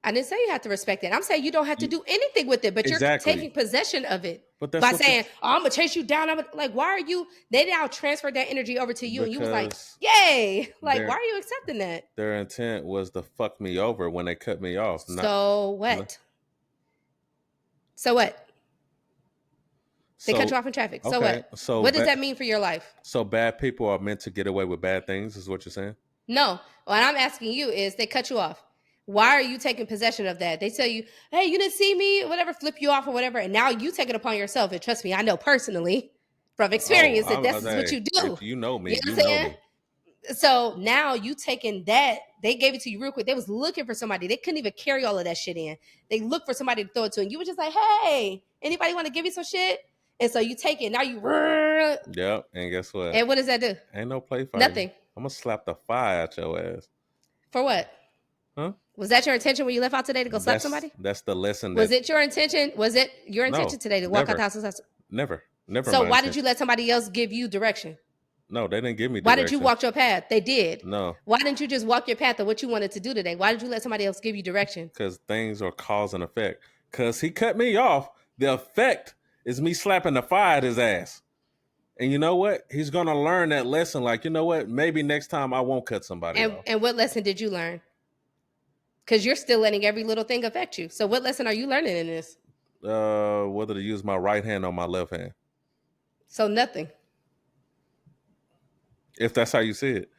I didn't say you have to respect it. I'm saying you don't have to You, do anything with it, but you're exactly. taking possession of it But that's by what you saying, "Oh, I'm gonna chase you down." Like, why are you? They now transferred that energy over to you, and you was like, because "Yay!" Like, why their are you accepting that? their intent was to fuck me over when they cut me off. Not So n- what? So what? They cut you so off in traffic. So okay. what? What does that mean for your life? So bad people are meant to get away with bad things. Is what you're saying? No. What I'm asking you is they cut you off. Why are you taking possession of that? They tell you, hey, you didn't see me, whatever, flip you off or whatever. And now you take it upon yourself. And trust me, I know personally from Oh, experience that this is what hey, you do. if you know You me, know you what I'm know saying? me. So now you taking that, they gave it to you real quick. They was looking for somebody. They couldn't even carry all of that shit in. They looked for somebody to throw it to. And you were just like, hey, anybody want to give me some shit? And so you take it. Now you, Yep. And guess what? and what does that do? Ain't no play fighting. Nothing. I'm gonna slap the fire out your ass. For what? Huh? Was that your intention when you left out today to go slap somebody? That's the lesson Was that it your intention? Was it your intention no, today to walk out the never, house and slap? never So my why did you intention. let somebody else give you direction? No, they didn't give me Why did you direction. walk your path? They did. No, Why didn't you just walk your path of what you wanted to do today? Why did you let somebody else give you direction? because things are cause and effect. Because he cut me off. The effect is me slapping the fire at his ass. And you know what? He's gonna learn that lesson. Like, you know what? Maybe next time I won't cut somebody off. And what lesson did you learn? Because you're still letting every little thing affect you. So what lesson are you learning in this? Whether to use my right hand or my left hand. So nothing. If that's how you see it.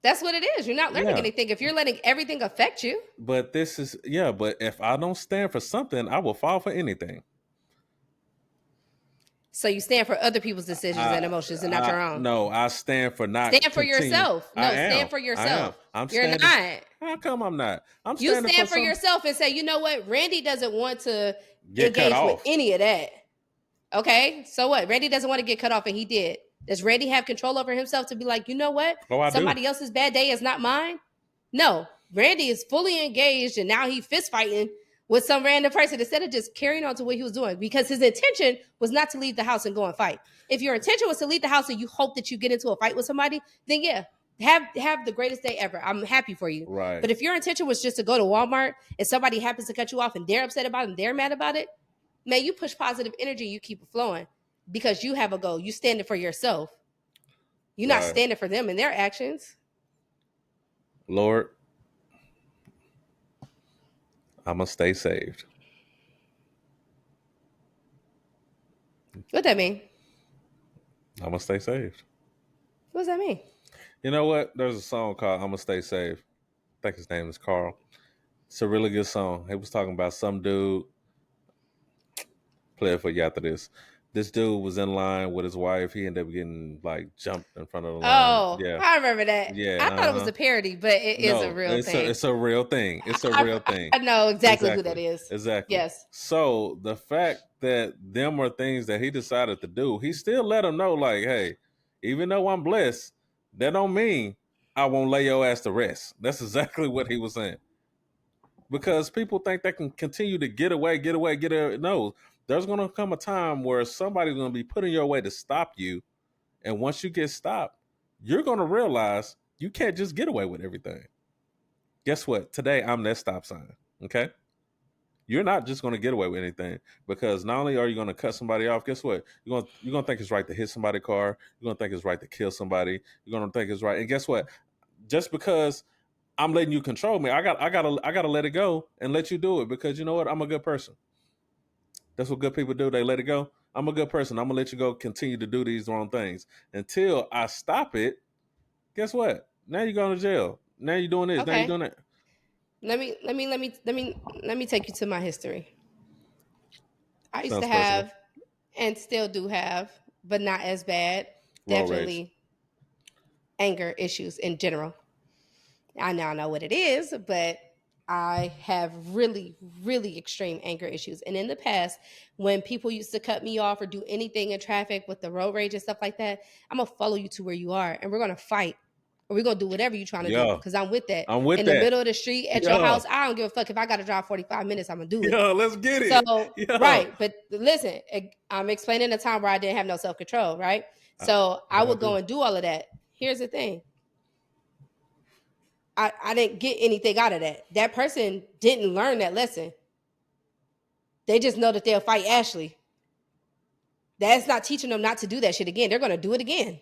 That's what it is. You're not learning Yeah. anything if you're letting everything affect you. But this is but if I don't stand for something, I will fall for anything. So you stand for other people's decisions and emotions and not your own. No, I stand for not Stand for continue. yourself. No, stand for yourself. I'm You're standing. not. How come I'm not? I'm You standing stand for some yourself and say, you know what? Randy doesn't want to get cut engage with off. any of that. Okay? So what? Randy doesn't want to get cut off and he did. Does Randy have control over himself to be like, you know what? Oh, I Somebody do. else's bad day is not mine? No. Randy is fully engaged and now he fist fighting with some random person instead of just carrying on to what he was doing because his intention was not to leave the house and go and fight. If your intention was to leave the house and you hope that you get into a fight with somebody, then yeah, have the greatest day ever. I'm happy for you. Right. But if your intention was just to go to Walmart and somebody happens to cut you off and they're upset about it and they're mad about it, man, you push positive energy, you keep it flowing because you have a goal. You standing for yourself. You're not standing for them and their actions. Lord, I'm gonna stay saved. What that mean? I'm gonna stay saved. What does that mean? You know what? There's a song called "I'm gonna Stay Saved." I think his name is Carl. It's a really good song. He was talking about some dude. Play it for you after this. This dude was in line with his wife. He ended up getting like jumped in front of the line. Oh, Yeah, I remember that. yeah. I thought it was a parody, but it is a No, real thing. it's a real thing. It's a real thing. I know exactly who that is. Exactly. Yes. So the fact that them are things that he decided to do, he still let them know, like, hey, even though I'm blessed, that don't mean I won't lay your ass to rest. That's exactly what he was saying. Because people think they can continue to get away. No, there's going to come a time where somebody's going to be put in your way to stop you. And once you get stopped, you're going to realize you can't just get away with everything. Guess what? Today, I'm that stop sign. Okay? You're not just going to get away with anything because not only are you going to cut somebody off, guess what? You're going to think it's right to hit somebody's car. You're going to think it's right to kill somebody. You're going to think it's right. And guess what? Just because I'm letting you control me, I gotta let it go and let you do it because you know what? I'm a good person. That's what good people do. They let it go. I'm a good person. I'm gonna let you go. Continue to do these wrong things until I stop it. Guess what? Now you're going to jail. Now you're doing this. Okay. Now you're doing that. Let me take you to my history. I used Sounds to personal. have and still do have, but not as bad. Road Definitely rage. anger issues in general. I now know what it is, but I have really, really extreme anger issues. And in the past, when people used to cut me off or do anything in traffic with the road rage and stuff like that, I'm going to follow you to where you are and we're going to fight or we're going to do whatever you're trying to do because I'm with that. I'm with in that. the middle of the street at your house, I don't give a fuck if I got to drive 45 minutes, I'm going to do it. Yo, let's get it. So, right. But listen, I'm explaining a time where I didn't have no self-control, right? So I would go and do all of that. Here's the thing. I didn't get anything out of that. That person didn't learn that lesson. They just know that they'll fight Ashley. That's not teaching them not to do that shit again. They're going to do it again.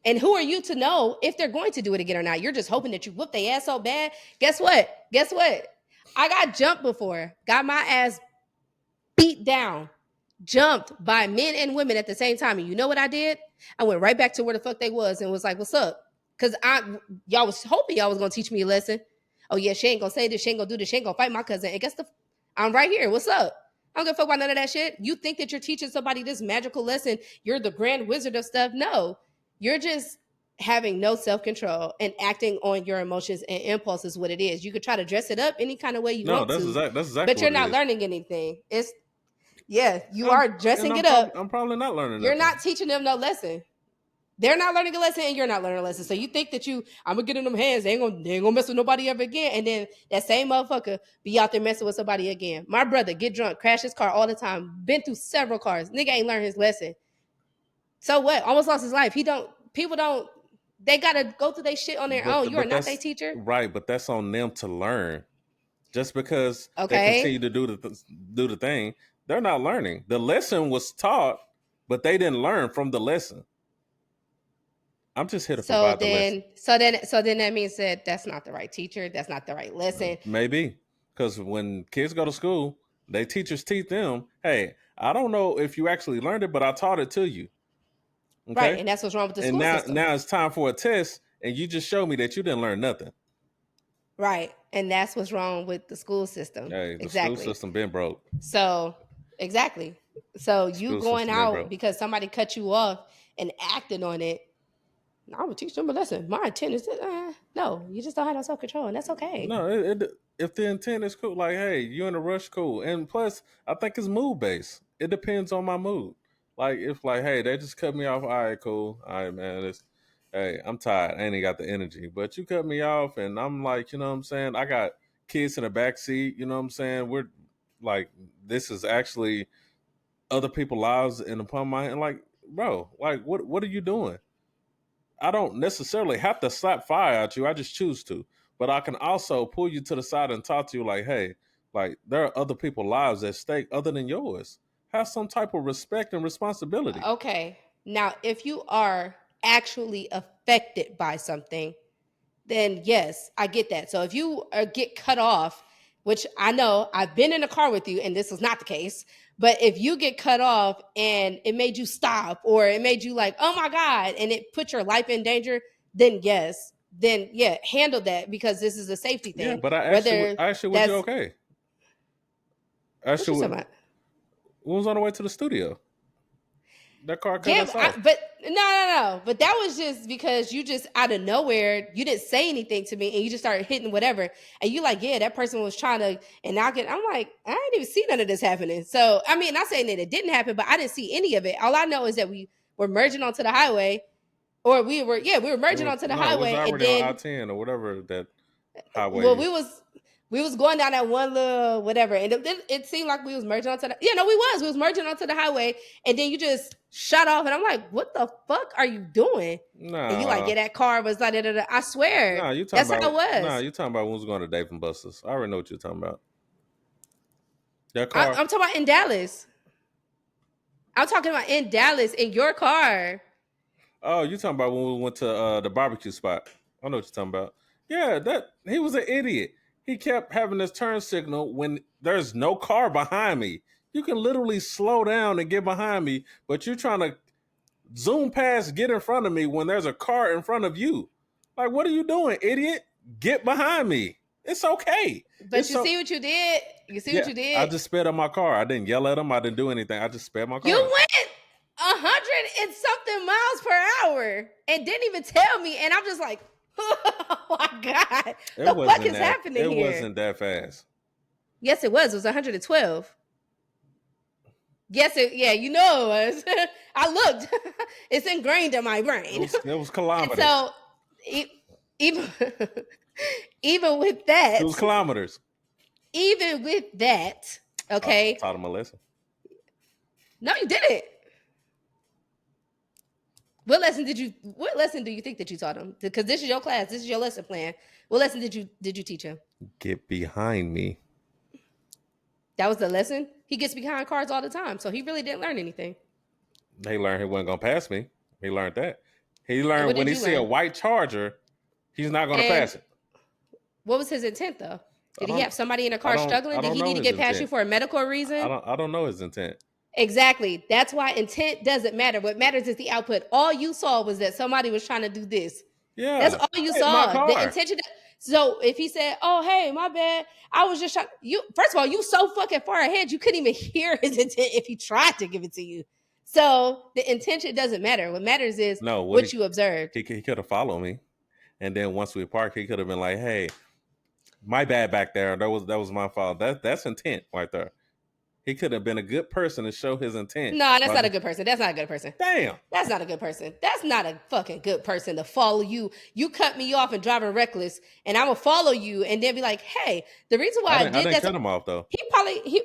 And who are you to know if they're going to do it again or not? You're just hoping that you whoop their ass so bad. Guess what? Guess what? I got jumped before. Got my ass beat down. Jumped by men and women at the same time. And you know what I did? I went right back to where the fuck they was and was like, what's up? Because y'all was hoping y'all was going to teach me a lesson. Oh, yeah, she ain't going to say this. She ain't going to do this. She ain't going to fight my cousin. And guess I'm right here. What's up? I don't give a fuck about none of that shit. You think that you're teaching somebody this magical lesson. You're the grand wizard of stuff. No, you're just having no self-control and acting on your emotions and impulses. What it is. You could try to dress it up any kind of way you No, want that's to, exactly but you're what it not is. learning anything. You are dressing it up. up. I'm probably not learning You're nothing. not teaching them no lesson. They're not learning a lesson and you're not learning a lesson. So you think that I'm gonna get in them hands, they ain't gonna mess with nobody ever again. And then that same motherfucker be out there messing with somebody again. My brother get drunk, crash his car all the time, been through several cars. Nigga ain't learned his lesson. So what? Almost lost his life. They gotta go through their shit on their own. You are not their That's teacher. right, but that's on them to learn. Just because they Okay. continue to do the thing, they're not learning. The lesson was taught, but they didn't learn from the lesson. I'm just here to So provide the lesson. then that means that that's not the right teacher. That's not the right lesson. Maybe because when kids go to school, they teachers teach them, "Hey, I don't know if you actually learned it, but I taught it to you." Right. Okay, And that's what's wrong with the and school system. now it's time for a test, and you just show me that you didn't learn nothing. Right. And that's what's wrong with the school system. Hey, the school Exactly. system been broke. So, exactly. So, you School going system been out broke. because somebody cut you off and acting on it. I would teach them a lesson. My intent is no, you just don't have no self control, and that's okay. No, if the intent is cool, like, hey, you in a rush, cool. And plus, I think it's mood based. It depends on my mood. Like, if like, hey, they just cut me off. All right, cool. All right, man. Hey, I'm tired. I ain't got the energy. But you cut me off, and I'm like, you know what I'm saying? I got kids in the back seat. You know what I'm saying? We're like, this is actually other people's lives in upon my hand. Like, bro, like, what are you doing? I don't necessarily have to slap fire at you. I just choose to. But I can also pull you to the side and talk to you like, hey, like there are other people's lives at stake other than yours. Have some type of respect and responsibility. Okay. Now, if you are actually affected by something, then yes, I get that. So if you get cut off, which I know I've been in a car with you and this was not the case, but if you get cut off and it made you stop or it made you like, oh my God, and it put your life in danger, then yes, then yeah, handle that because this is a safety Yeah, thing. but Whether I asked you, was you that's okay? I asked what you, you talking about. we was on the way to the studio. That car cut Yeah, us off. but no. But that was just because you just out of nowhere, you didn't say anything to me, and you just started hitting whatever, and you like, yeah, that person was trying to, and I'm like, I didn't even see none of this happening. So I mean, not saying that it didn't happen, but I didn't see any of it. All I know is that we were merging onto the highway, or we were merging onto the It was highway, and already on then I-10 or whatever that highway well, is. we was going down that one little whatever, and it seemed like we was merging onto the we was merging onto the highway, and then you just shut off, and I'm like, what the fuck are you doing? And you like, Nah, yeah, that car was like, da, da, da. I swear, you talking that's how it about was. you talking about when we was going to Dave and Buster's. I already know what you're talking about. That car. I'm talking about in Dallas. I'm talking about in Dallas in your car. Oh, you talking about when we went to the barbecue spot? I know what you're talking about. Yeah, that he was an idiot. He kept having this turn signal when there's no car behind me. You can literally slow down and get behind me, but you're trying to zoom past, get in front of me when there's a car in front of you. Like, what are you doing, idiot? Get behind me. It's okay. But It's you so see what you did? You see what yeah. you I did? just sped up my car. I didn't yell at him. I didn't do anything. I just sped my You car. went 100 and something miles per hour and didn't even tell me. And I'm just like, oh my God, the fuck is happening It here? wasn't that fast. Yes, it was. It was 112. Yes, yeah, you know it was. I looked. It's ingrained in my brain. It was And kilometers. so even even with It that, was kilometers. even with that, I okay. taught him a lesson. No, you didn't. What lesson do you think that you taught them? Because this is your class, this is your lesson plan. What lesson did you teach him? Get behind me. That was the lesson? He gets behind cars all the time, so he really didn't learn anything. He learned he wasn't gonna pass me. He learned that. He And learned what when did he you see a learn? white Charger, he's not gonna And pass it. what was his intent, though? I Did he don't. have somebody in a I car don't. struggling? I Did don't he know need to his get past you intent. for a medical reason? I don't know his intent. Exactly. That's why intent doesn't matter. What matters is the output. All you saw was that somebody was trying to do this. That's Yeah, all you hit my saw. The car. intention. So if he said, "Oh, hey, my bad. I was just trying," you first of all, you so fucking far ahead, you couldn't even hear his intent if he tried to give it to you. So the intention doesn't matter. What matters is No, what you observed. he could have followed me, and then once we parked, he could have been like, "Hey, my bad back there. That was my fault." That's intent right there. He could have been a good person to show his intent. No, that's not a good person. That's not a good person. Damn. That's not a good person. That's not a fucking good person to follow you. You cut me off and driving reckless, and I'm gonna follow you and then be like, "Hey, the reason why I did didn't that." cut him off though.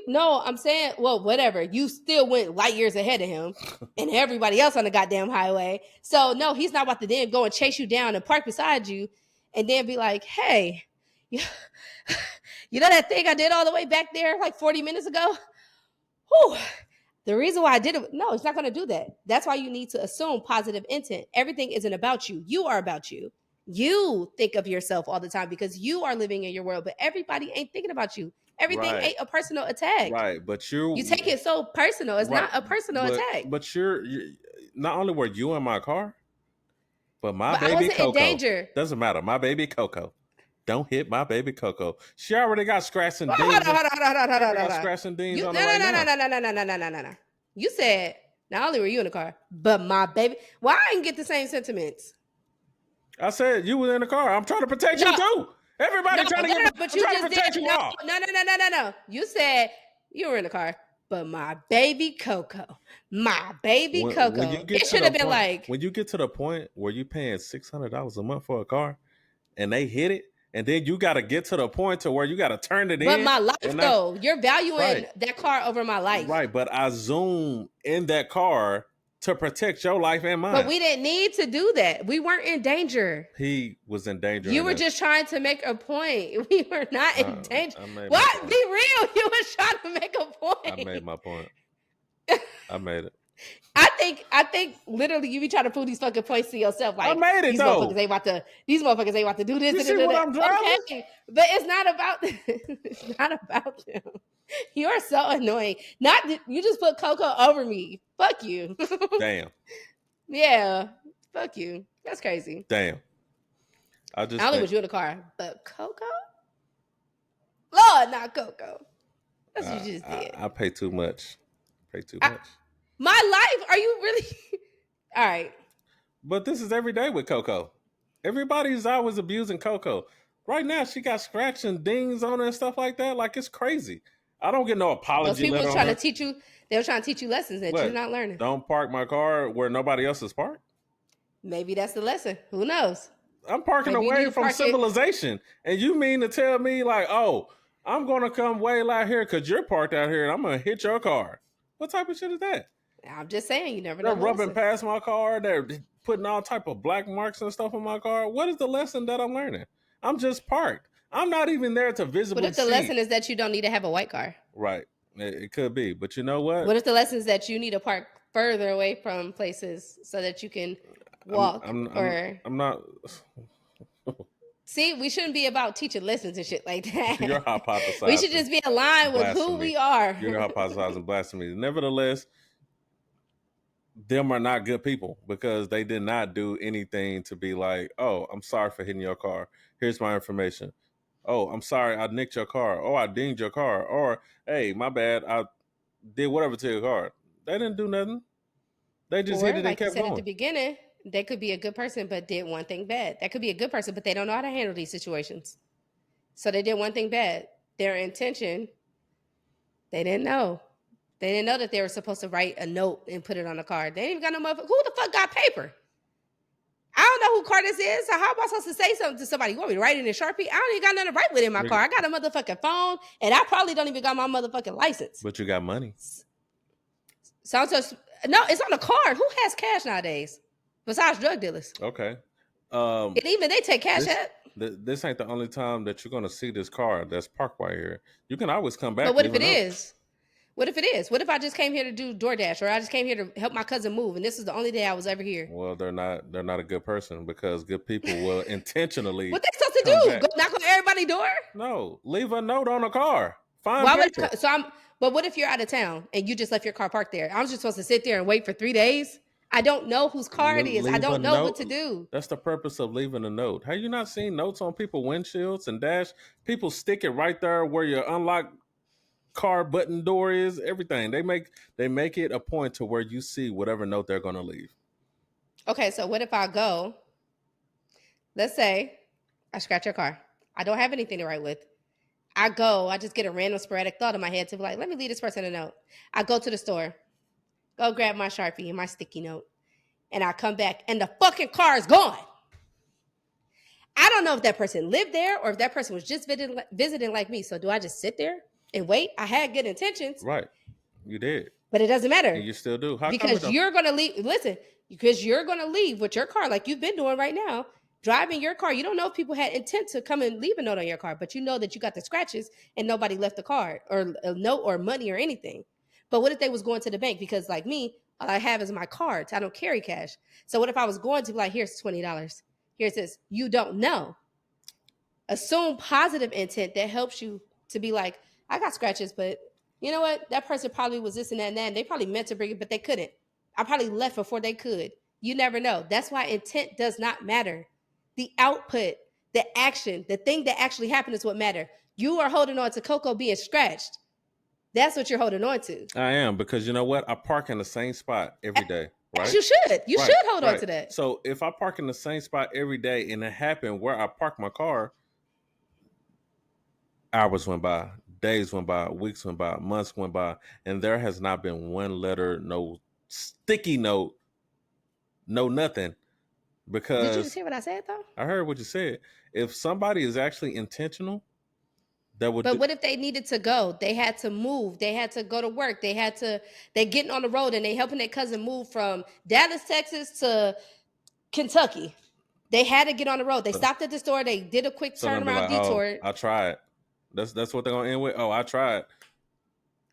No, I'm saying, well, whatever. You still went light years ahead of him and everybody else on the goddamn highway. So no, he's not about to then go and chase you down and park beside you and then be like, "Hey, you know that thing I did all the way back there like 40 minutes ago? Whew. The reason why I did it," no, it's not going to do that. That's why you need to assume positive intent. Everything isn't about you. You are about you. You think of yourself all the time because you are living in your world, but everybody ain't thinking about you. Everything Right. ain't a personal attack. Right, but You take it so personal. It's right, not a personal attack. But you're not only were you in my car, but my But I baby wasn't in Coco. danger. Doesn't matter. My baby Coco. Don't hit my baby Coco. She already got scratching Hold dings. on. Scratching dings You, on no, her right no, now. no, no, no, no, no, no, no, no, no. You said not only were you in the car, but my baby. Why I didn't get the same sentiments? I said you were in the car. I'm trying to protect you too. Everybody trying to get. But I'm you trying to just protect did. you all. No. You said you were in the car, but my baby Coco, my baby Coco. It should have been like when you get to the point where you paying $600 a month for a car, and they hit it, and then you got to get to the point to where you got to turn it in. But my life, though, you're valuing that car over my life, right? But I zoom in that car to protect your life and mine. But we didn't need to do that. We weren't in danger. He was in danger. You were just trying to make a point. We were not in danger. What? Be real. You were trying to make a point. I made my point. I made it. I think literally you be trying to prove these fucking points to yourself. Like, I made it, these though. These motherfuckers ain't about to do this. You see what I'm driving? Okay. But it's not about it's not about them. You're so annoying. You just put Coco over me. Fuck you. Damn. Yeah. Fuck you. That's crazy. Damn. I only was you in the car, but Coco? Lord, not Coco. That's what you just did. I pay too much. My life? Are you really? All right. But this is every day with Coco. Everybody's always abusing Coco. Right now, she got scratch and dings on her and stuff like that. Like, it's crazy. I don't get no apology. Those people were trying to teach you. They were trying to teach you lessons that you're not learning. Don't park my car where nobody else is parked. Maybe that's the lesson. Who knows? I'm parking away from civilization. And you mean to tell me, like, oh, I'm going to come way out here because you're parked out here and I'm going to hit your car. What type of shit is that? I'm just saying, you never know. They're rubbing past my car. They're putting all type of black marks and stuff on my car. What is the lesson that I'm learning? I'm just parked. I'm not even there to visibly see. What if the lesson is that you don't need to have a white car? Right. It could be. But you know what? What if the lesson is that you need to park further away from places so that you can walk? I'm not. See, we shouldn't be about teaching lessons and shit like that. You're hypothesizing. We should just be aligned with who we are. You're hypothesizing blasphemy. Nevertheless, them are not good people because they did not do anything to be like, oh, I'm sorry for hitting your car. Here's my information. Oh, I'm sorry, I nicked your car. Oh, I dinged your car. Or, hey, my bad, I did whatever to your car. They didn't do nothing. They just hit it and kept going. At the beginning, they could be a good person but did one thing bad. That could be a good person, but they don't know how to handle these situations. So they did one thing bad. Their intention, they didn't know. They didn't know that they were supposed to write a note and put it on the card. They ain't even got no motherfucker. Who the fuck got paper? I don't know who car this is. So how am I supposed to say something to somebody? You want me to write it in Sharpie? I don't even got nothing to write with in my car. I got a motherfucking phone, and I probably don't even got my motherfucking license. But you got money. No, it's on a card. Who has cash nowadays? Besides drug dealers. Okay. And even they take cash out. This ain't the only time that you're gonna see this car that's parked right here. You can always come But back, what leave if a it note. is? What if it is? What if I just came here to do DoorDash, or I just came here to help my cousin move, and this is the only day I was ever here? Well, they're not a good person because good people will intentionally What they supposed to come do? Go back. knock on everybody's door? No, leave a note on the car. Fine Why would paper. so I'm? But what if you're out of town and you just left your car parked there? I'm just supposed to sit there and wait for 3 days? I don't know whose car it is. I Leave a don't know what note. to do. That's the purpose of leaving a note. Have you not seen notes on people windshields and dash? People stick it right there where your unlocked car button door is. Everything they make it a point to where you see whatever note they're gonna leave. Okay, so what if I go? Let's say I scratch your car. I don't have anything to write with. I just get a random sporadic thought in my head to be like, let me leave this person a note. I go to the store, go grab my Sharpie and my sticky note, and I come back and the fucking car is gone. I don't know if that person lived there or if that person was just visiting like me. So do I just sit there and wait? I had good intentions, Right. You did. but it doesn't And matter you still do. How come it because don't? you're going to leave. Listen, because you're going to leave with your car like you've been doing right now, driving your car. You don't know if people had intent to come and leave a note on your car, but you know that you got the scratches and nobody left a card or a note or money or anything. But what if they was going to the bank? Because like me, all I have is my cards. I don't carry cash. So what if I was going to be like, here's $20. Here's this. You don't know. Assume positive intent that helps you to be like, I got scratches, but you know what? That person probably was this and that and that. And they probably meant to bring it, but they couldn't. I probably left before they could. You never know. That's why intent does not matter. The output, the action, the thing that actually happened is what matter. You are holding on to Coco being scratched. That's what you're holding on to. I am because you know what? I park in the same spot every day. As Right. you should. You Right. should hold on Right. to that. So if I park in the same spot every day and it happened where I park my car, hours went by, days went by, weeks went by, months went by, and there has not been one letter, no sticky note, no nothing. Did you just Because hear what I said though? I heard what you said. If somebody is actually intentional, that would But do, what if they needed to go? They had to move. They had to go to work. They getting on the road and they helping their cousin move from Dallas, Texas to Kentucky. They had to get on the road. They stopped at the store. They did a quick so they're gonna be turnaround like, "Oh, detour. I tried." That's what they're gonna end with. Oh, I tried.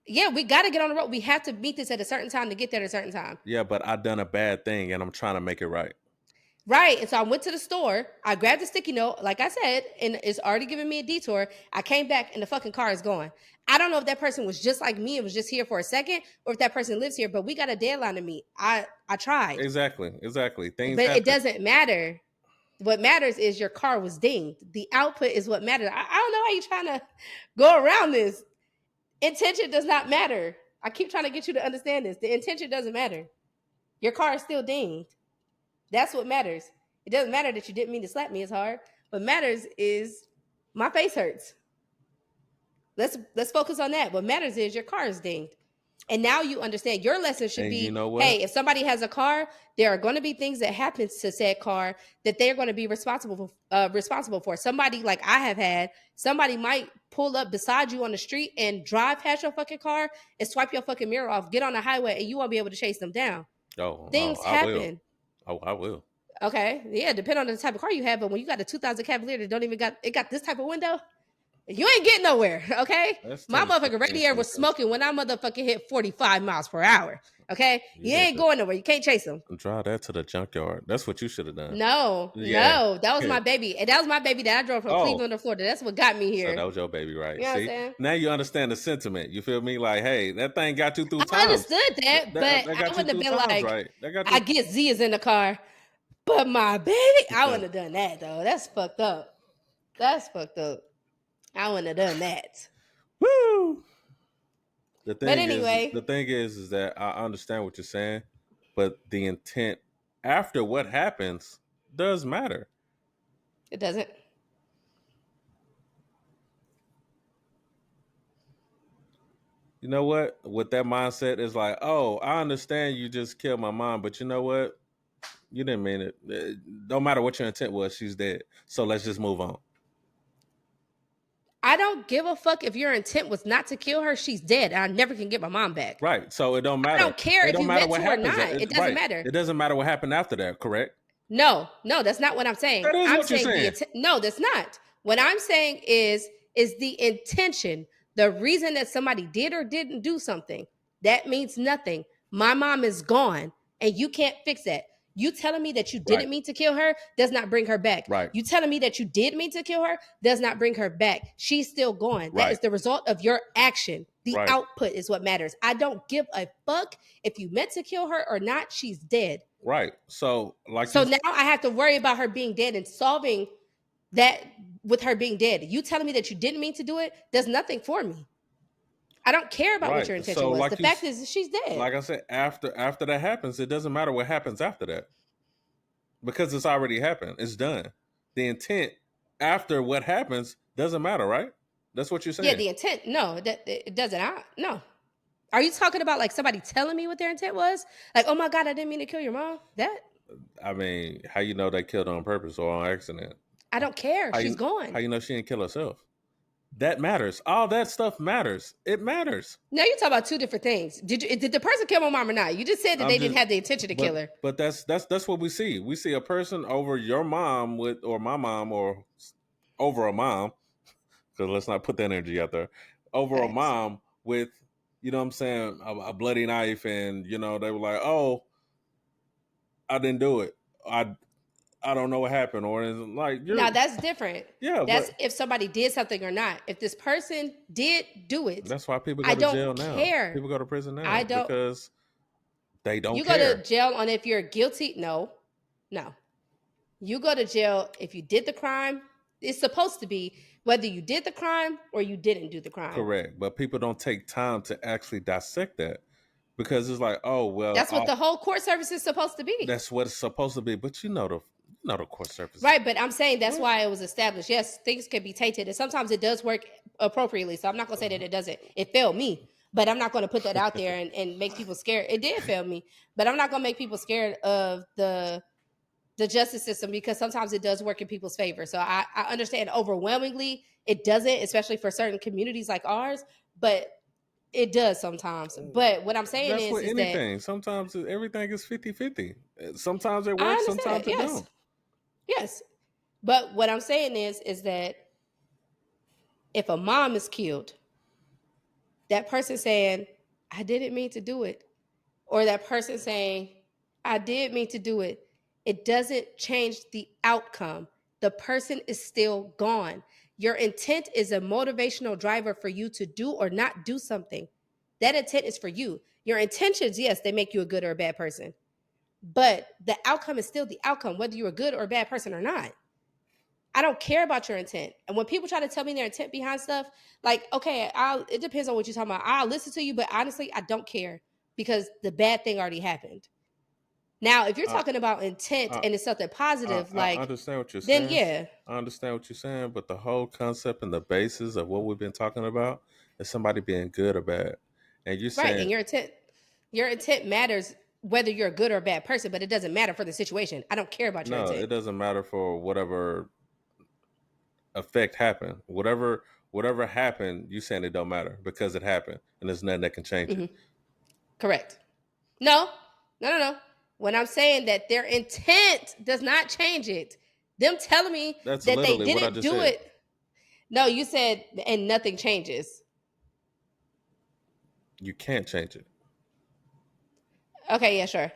Yeah, we got to get on the road. We have to meet this at a certain time to get there at a certain time. Yeah, but I done a bad thing and I'm trying to make it right. Right. And so I went to the store. I grabbed the sticky note, like I said, and it's already giving me a detour. I came back and the fucking car is gone. I don't know if that person was just like me and was just here for a second or if that person lives here, but we got a deadline to meet. I tried. Exactly. Things But it happen. doesn't matter. What matters is your car was dinged. The output is what matters. I don't know how you're trying to go around this. Intention does not matter. I keep trying to get you to understand this. The intention doesn't matter. Your car is still dinged. That's what matters. It doesn't matter that you didn't mean to slap me as hard. What matters is my face hurts. Let's focus on that. What matters is your car is dinged. And now you understand your lesson should And be, you know what? hey, if somebody has a car, there are going to be things that happen to said car that they're going to be responsible for. Somebody like I have had, somebody might pull up beside you on the street and drive past your fucking car and swipe your fucking mirror off, get on the highway, and you won't be able to chase them down. Things I will. happen. I will. Okay, yeah, depending on the type of car you have, but when you got a 2000 Cavalier that don't even got this type of window, you ain't getting nowhere. Okay, That's my 10 motherfucking radiator was 10. smoking when I motherfucking hit 45 miles per hour. Okay, you ain't going nowhere. You can't chase them. Drive that to the junkyard. That's what you should have done. No, Yeah. no, that was Yeah. my baby, and that was my baby that I drove from Oh. Cleveland to Florida. That's what got me So here. that was your baby, right? You know what I'm See, saying? now you understand the sentiment. You feel me? Like, hey, that thing got you through I times. understood that, but got I you wouldn't have through been times, like, right? That got I you. get Z is in the car, but my baby, I wouldn't have done that though. That's fucked up. That's fucked up. I wouldn't have done that. Woo! The anyway. thing is that I understand what you're saying, but the intent after what happens does matter. It doesn't. You know what? With that mindset, is like, oh, I understand you just killed my mom, but you know what? You didn't mean it. No matter what your intent was, she's dead. So let's just move on. I don't give a fuck if your intent was not to kill her. She's dead. I never can get my mom back. Right. So it don't matter. I don't care It if don't you matter meant what to or happens. not. It doesn't matter. It doesn't matter what happened after that, correct? No, no, that's not what I'm saying. That is I'm what you're saying the saying. intent. No, that's not. What I'm saying is the intention. The reason that somebody did or didn't do something, that means nothing. My mom is gone and you can't fix that. You telling me that you Right. didn't mean to kill her does not bring her back. Right. You telling me that you did mean to kill her does not bring her back. She's still gone. That Right. is the result of your action. The Right. output is what matters. I don't give a fuck if you meant to kill her or not. She's dead. Right. So, like So you, now I have to worry about her being dead and solving that with her being dead. You telling me that you didn't mean to do it does nothing for me. I don't care about what right. your intention So, was. The fact is she's dead. like I said, after that happens, it doesn't matter what happens after that because it's already happened. It's done. The intent after what happens doesn't matter, right? That's what you're Yeah, saying. the intent. No, that it doesn't. No. Are you talking about like somebody telling me what their intent was? Like, oh my God, I didn't mean to kill your mom. That I mean, how you know they killed her on purpose or on accident? I don't care. How She's you gone. how you know she didn't kill herself? That matters. All that stuff matters. It matters. Now you're talking about two different things. Did the person kill my mom or not? You just said that I'm they didn't just, have the intention to kill her. but that's what we see. We see a person over your mom with or my mom or over a mom because let's not put that energy out there over a Facts. mom with you know what I'm saying a bloody knife and you know they were like oh I didn't do it I I don't know what happened or it's like Now you're that's different. yeah That's but if somebody did something or not. If this person did do it, that's why people I go to don't jail now. care. People go to prison I now don't. because they don't You go to care. jail on if you're guilty. No, no. You go to jail if you did the crime. It's supposed to be whether you did the crime or you didn't do the crime. Correct, but people don't take time to actually dissect that because it's like oh well That's what the whole court service is supposed to be. that's what it's supposed to be but you know the court surface Right, but I'm saying that's what why it was established. Yes, things can be tainted, and sometimes it does work appropriately. So I'm not gonna say that it doesn't. It failed me, but I'm not gonna put that out there and make people scared. It did fail me, but I'm not gonna make people scared of the justice system because sometimes it does work in people's favor. So I understand overwhelmingly it doesn't, especially for certain communities like ours, but it does sometimes. But what I'm saying that's with is that anything. Sometimes everything is 50-50. Sometimes it I works, understand that. sometimes it Yes, don't. yes. But what I'm saying is that if a mom is killed, that person saying, I didn't mean to do it, or that person saying, I did mean to do it, it doesn't change the outcome. The person is still gone. Your intent is a motivational driver for you to do or not do something. That intent is for you. Your intentions, yes, they make you a good or a bad person, but the outcome is still the outcome, whether you're a good or a bad person or not. I don't care about your intent. And when people try to tell me their intent behind stuff, like, okay, it depends on what you're talking about. I'll listen to you, but honestly, I don't care because the bad thing already happened. Now, if you're I, talking about intent I, and it's something positive, I like, understand what you're then saying. yeah, I understand what you're saying, but the whole concept and the basis of what we've been talking about is somebody being good or bad. And you're right. saying, And your intent matters whether you're a good or a bad person, but it doesn't matter for the situation. I don't care about your no, intent. it doesn't matter for whatever effect happened. Whatever happened, you saying it don't matter because it happened and there's nothing that can change it. Mhm. Correct. No, no. When I'm saying that their intent does not change it, them telling me That's that they literally what I didn't just do said. it. No, you said, and nothing changes. You can't change it. Okay, yeah, sure.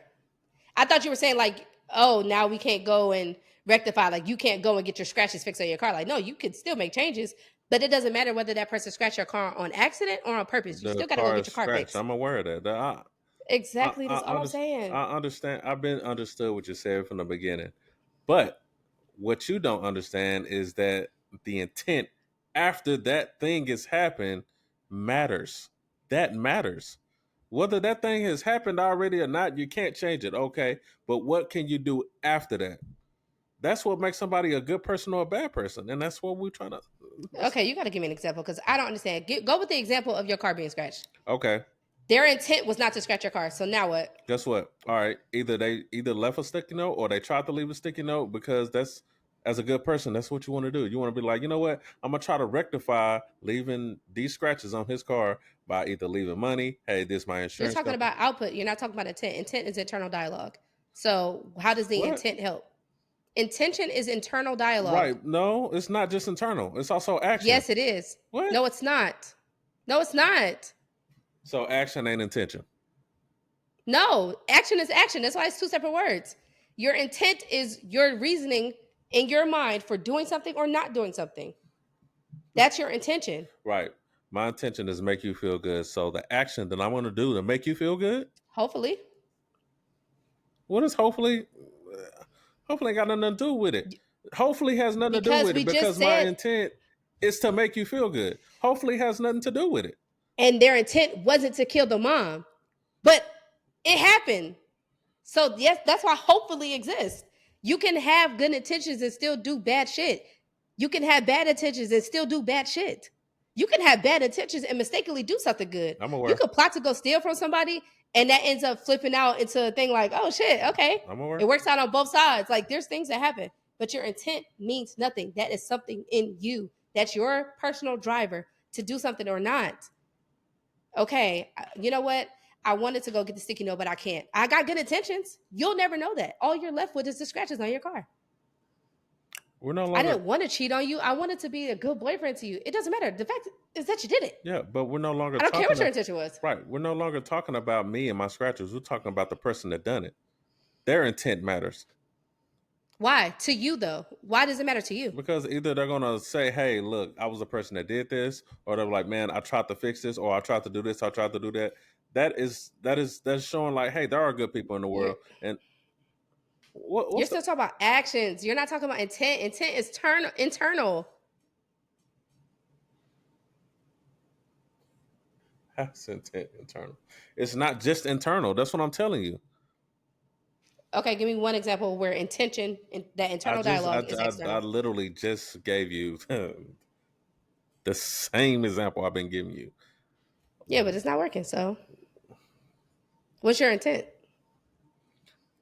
I thought you were saying, like, oh, now we can't go and rectify. Like, you can't go and get your scratches fixed on your car. Like, no, you could still make changes, but it doesn't matter whether that person scratched your car on accident or on purpose. You The still got to go car get is your car scratched. fixed. I'm aware of that. Exactly. That's all I'm saying. I understand. I've been understood what you said from the beginning. But what you don't understand is that the intent after that thing has happened matters. That matters. Whether that thing has happened already or not, you can't change it. Okay. But what can you do after that? That's what makes somebody a good person or a bad person. And that's what we're trying to. Okay, you got to give me an example because I don't understand. Go with the example of your car being scratched. Okay. Their intent was not to scratch your car. So now what? Guess what? All right, either they either left a sticky note or they tried to leave a sticky note because that's as a good person, that's what you want to do. You want to be like, you know what? I'm gonna try to rectify leaving these scratches on his car by either leaving money. Hey, this is my You're insurance talking company. about output. You're not talking about intent. Intent is internal dialogue. So how does the What? intent help? Intention is internal dialogue. Right. No, it's not just internal. It's also action. Yes, it is. What? No, it's not. No, it's not. So action ain't intention. No, action is action. That's why it's two separate words. Your intent is your reasoning in your mind for doing something or not doing something. That's your intention. Right. My intention is to make you feel good. So the action that I'm going to do to make you feel good, Hopefully. what is hopefully? Hopefully ain't got nothing to do with it. Hopefully has nothing to do Because with we it just because my said, intent is to make you feel good. Hopefully has nothing to do with it. and their intent wasn't to kill the mom, but it happened. So yes, that's why hopefully exists. You can have good intentions and still do bad shit. You can have bad intentions and still do bad shit. You can have bad intentions and mistakenly do something good. I'm You aware. could plot to go steal from somebody, and that ends up flipping out into a thing like, oh shit, okay. I'm aware. It works out on both sides. Like there's things that happen, but your intent means nothing. That is something in you. That's your personal driver to do something or not. Okay, you know what? I wanted to go get the sticky note, but I can't. I got good intentions. You'll never know that. All you're left with is the scratches on your car. We're no I longer. didn't want to cheat on you. I wanted to be a good boyfriend to you. It doesn't matter. The fact is that you did it. Yeah, but we're no longer I don't care talking. what your intention was. Right. We're no longer talking about me and my scratches. We're talking about the person that done it. Their intent matters. Why? To you, though. Why does it matter to you? Because either they're gonna say, "Hey, look, I was the person that did this," or they're like, "Man, I tried to fix this," or "I tried to do this, I tried to do that." That's showing like, hey, there are good people in the You're world. And you're what's the still talking about actions. You're not talking about intent. Intent is internal. how's intent internal? It's not just internal. That's what I'm telling you. Okay, give me one example where intention, that internal dialogue is I external. literally just gave you the same example I've been giving you. Yeah, but it's not working. So, what's your intent?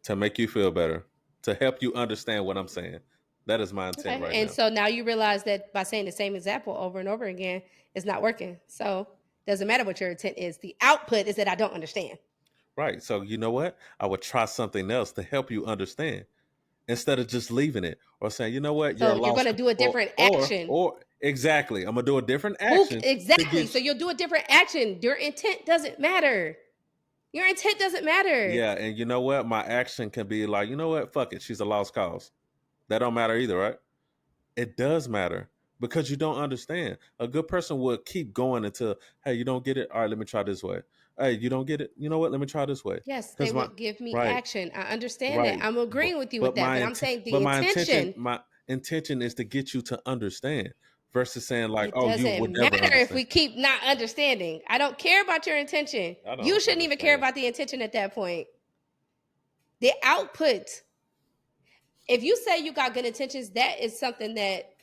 To make you feel better, to help you understand what I'm saying. That is my intent Okay. right And now. so now you realize that by saying the same example over and over again, it's not working. So doesn't matter what your intent is. The output is that I don't understand. Right. So you know what? I would try something else to help you understand instead of just leaving it or saying, you know what, you're a So you're lost gonna do a different action. or exactly. I'm gonna do a different Who action to exactly? get So you'll do a different action. Your intent doesn't matter. Your intent doesn't matter. yeah, and you know what? My action can be like, you know what, fuck it. She's a lost cause. That don't matter either, right? It does matter because you don't understand. A good person would keep going until, hey, you don't get it. All right, let me try this way. Hey, you don't get it. You know what? Let me try this way. Yes, they Because my would give me right, action. I understand that. right. I'm agreeing with you with But that. my But I'm saying the but intention, my intention is to get you to understand versus saying like, it oh, you would doesn't never matter if understand. we keep not understanding. I don't care about your intention. I You don't shouldn't even care understand. about the intention at that point. The output, if you say you got good intentions, that is something that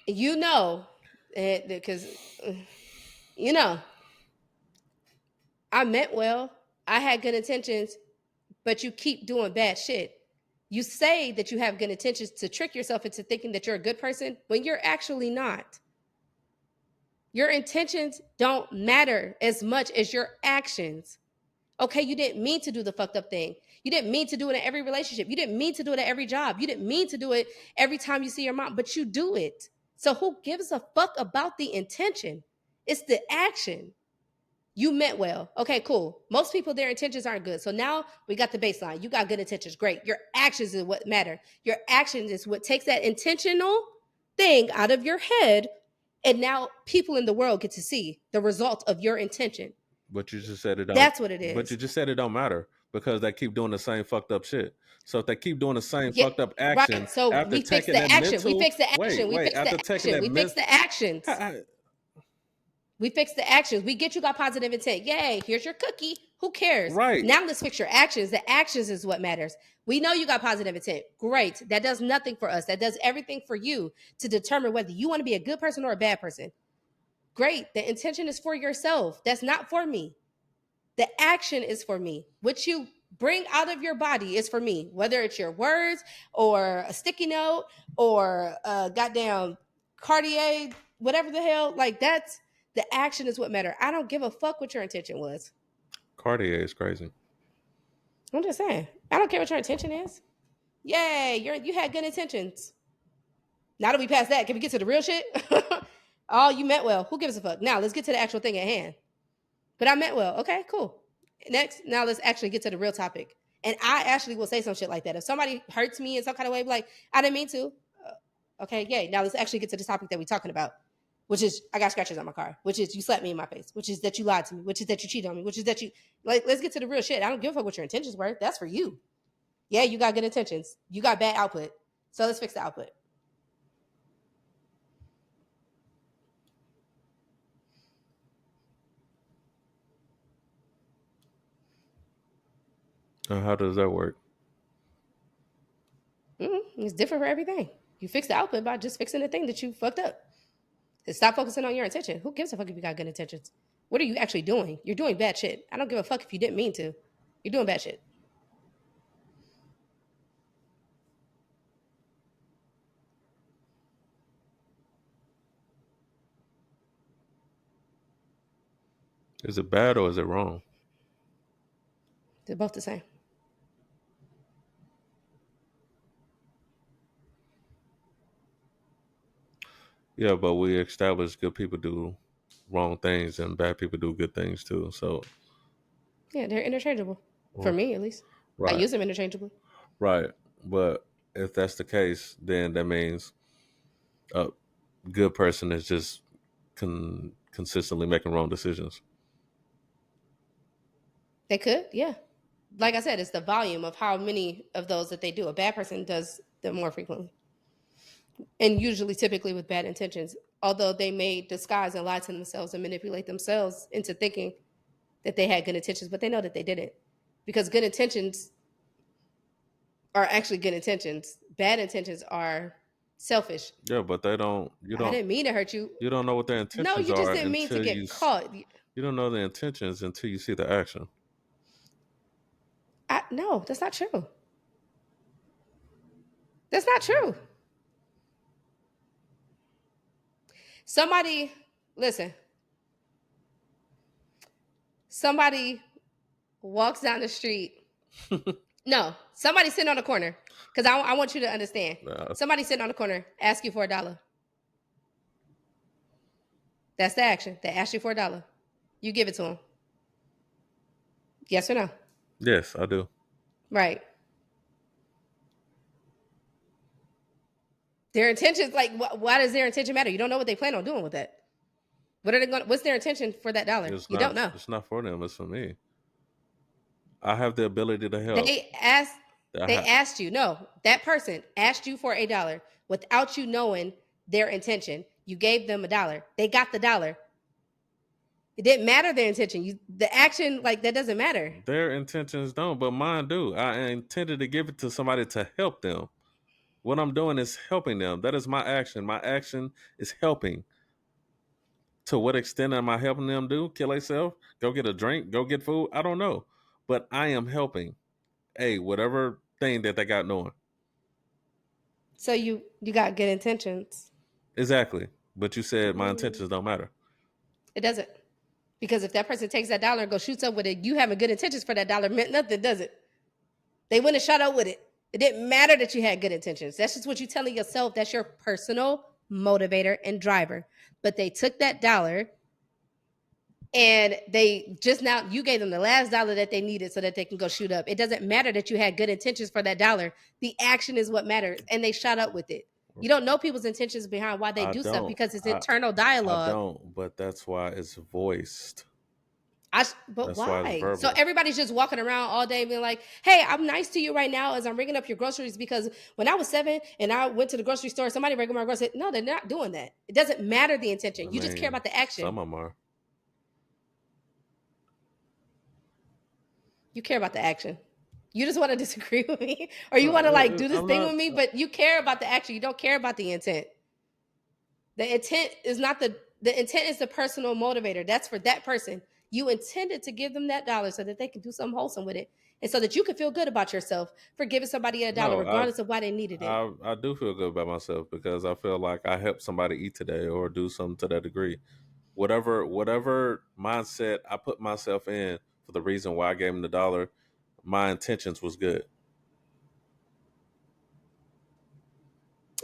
you know, because you know, I meant well. I had good intentions, but you keep doing bad shit. You say that you have good intentions to trick yourself into thinking that you're a good person when you're actually not. Your intentions don't matter as much as your actions. Okay, you didn't mean to do the fucked up thing. You didn't mean to do it in every relationship. You didn't mean to do it at every job. You didn't mean to do it every time you see your mom, but you do it. So who gives a fuck about the intention? It's the action. You meant well. Okay, cool. Most people, their intentions aren't good. So now we got the baseline. You got good intentions. Great. Your actions is what matter. Your actions is what takes that intentional thing out of your head. And now people in the world get to see the result of your intention. But you just said it don't. That's what it But you is. just said it don't matter because they keep doing the same fucked up shit. So if they keep doing the same Yeah, fucked up right. action So after we fix taking the that action. We mental, fix the action. We fix the after taking action. that We fix mental, the actions. We fix the actions. We get you got positive intent. Yay, here's your cookie. Who cares? right? Now let's fix your actions. The actions is what matters. We know you got positive intent. Great. That does nothing for us. That does everything for you to determine whether you want to be a good person or a bad person. Great. The intention is for yourself. That's not for me. The action is for me. What you bring out of your body is for me, whether it's your words or a sticky note or a goddamn Cartier, whatever the hell. Like that's the action is what matter. I don't give a fuck what your intention was. Cartier is crazy. I'm just saying. I don't care what your intention is. Yay, you had good intentions. Now that we passed that, can we get to the real shit? Oh, you meant well. Who gives a fuck? Now let's get to the actual thing at hand. But I meant well. Okay, cool. Next, now let's actually get to the real topic. And I actually will say some shit like that. If somebody hurts me in some kind of way, like, I didn't mean to. Okay, yay. Now let's actually get to the topic that we're talking about, which is I got scratches on my car, which is you slapped me in my face, which is that you lied to me, which is that you cheated on me, which is that you, like, let's get to the real shit. I don't give a fuck what your intentions were. That's for you. Yeah, you got good intentions. You got bad output. So let's fix the output. How does that work? It's different for everything. You fix the output by just fixing the thing that you fucked up. And stop focusing on your intention. Who gives a fuck if you got good intentions? What are you actually doing? You're doing bad shit. I don't give a fuck if you didn't mean to. You're doing bad shit. Is it bad or is it wrong? They're both the same. Yeah, but we established good people do wrong things and bad people do good things too. So Yeah, they're interchangeable. For me, at least. I right, use them interchangeably. right. But if that's the case, then that means a good person is just consistently making wrong decisions. They could, yeah. Like I said, it's the volume of how many of those that they do. A bad person does them more frequently. And usually, typically with bad intentions. Although they may disguise and lie to themselves and manipulate themselves into thinking that they had good intentions, but they know that they didn't. Because good intentions are actually good intentions. Bad intentions are selfish. Yeah, but they don't. I didn't mean to hurt you. You don't know what their No, intentions you just are didn't mean to until get caught. you don't know the intentions until you see the action. No, that's not true. That's not true. Somebody, listen, somebody walks down the street. No, somebody sitting on the corner. Because I want you to understand. Somebody sitting on the corner, ask you for $1. That's the action. They ask you for $1. You give it to them. Yes or no? Yes, I do. Right. Their intentions, like, why does their intention matter? You don't know what they plan on doing with that. What are they going? What's their intention for that $1? It's You don't not. know. It's not for them. It's for me. I have the ability to help. They asked. I They ha- asked you. No, that person asked you for $1 without you knowing their intention. You gave them $1. They got the $1. It didn't matter their intention. The action, like, that doesn't matter. Their intentions don't, but mine do. I intended to give it to somebody to help them. What I'm doing is helping them. That is my action. My action is helping. To what extent am I helping them do? Kill themselves? Go get a drink? Go get food? I don't know. But I am helping. Hey, whatever thing that they got going. So you got good intentions. Exactly. But you said my intentions don't matter. It doesn't. Because if that person takes that $1 and goes shoots up with it, you having good intentions for that $1 meant nothing, does it? They wouldn't have shot up with it. It didn't matter that you had good intentions. That's just what you're telling yourself. That's your personal motivator and driver. But they took that $1 and they just now, you gave them the last $1 that they needed so that they can go shoot up. It doesn't matter that you had good intentions for that $1. The action is what matters. And they shot up with it. You don't know people's intentions behind why they I do stuff don't. because it's internal dialogue. I don't, but that's why it's voiced. But That's why it's why? So verbal. everybody's just walking around all day being like, hey, I'm nice to you right now as I'm ringing up your groceries because when I was 7 and I went to the grocery store, somebody ringing my groceries. No, they're not doing that. It doesn't matter the intention. I You just care mean, about the action. some of them are. You care about the action. You just want to disagree with me or you want to like do this I'm thing not. with me, but you care about the action. You don't care about the intent. The intent is not the intent is the personal motivator. That's for that person. You intended to give them that $1 so that they can do something wholesome with it. And so that you can feel good about yourself for giving somebody $1, No, regardless of why they needed it. I do feel good about myself because I feel like I helped somebody eat today or do something to that degree. Whatever mindset I put myself in for the reason why I gave him the $1, my intentions was good.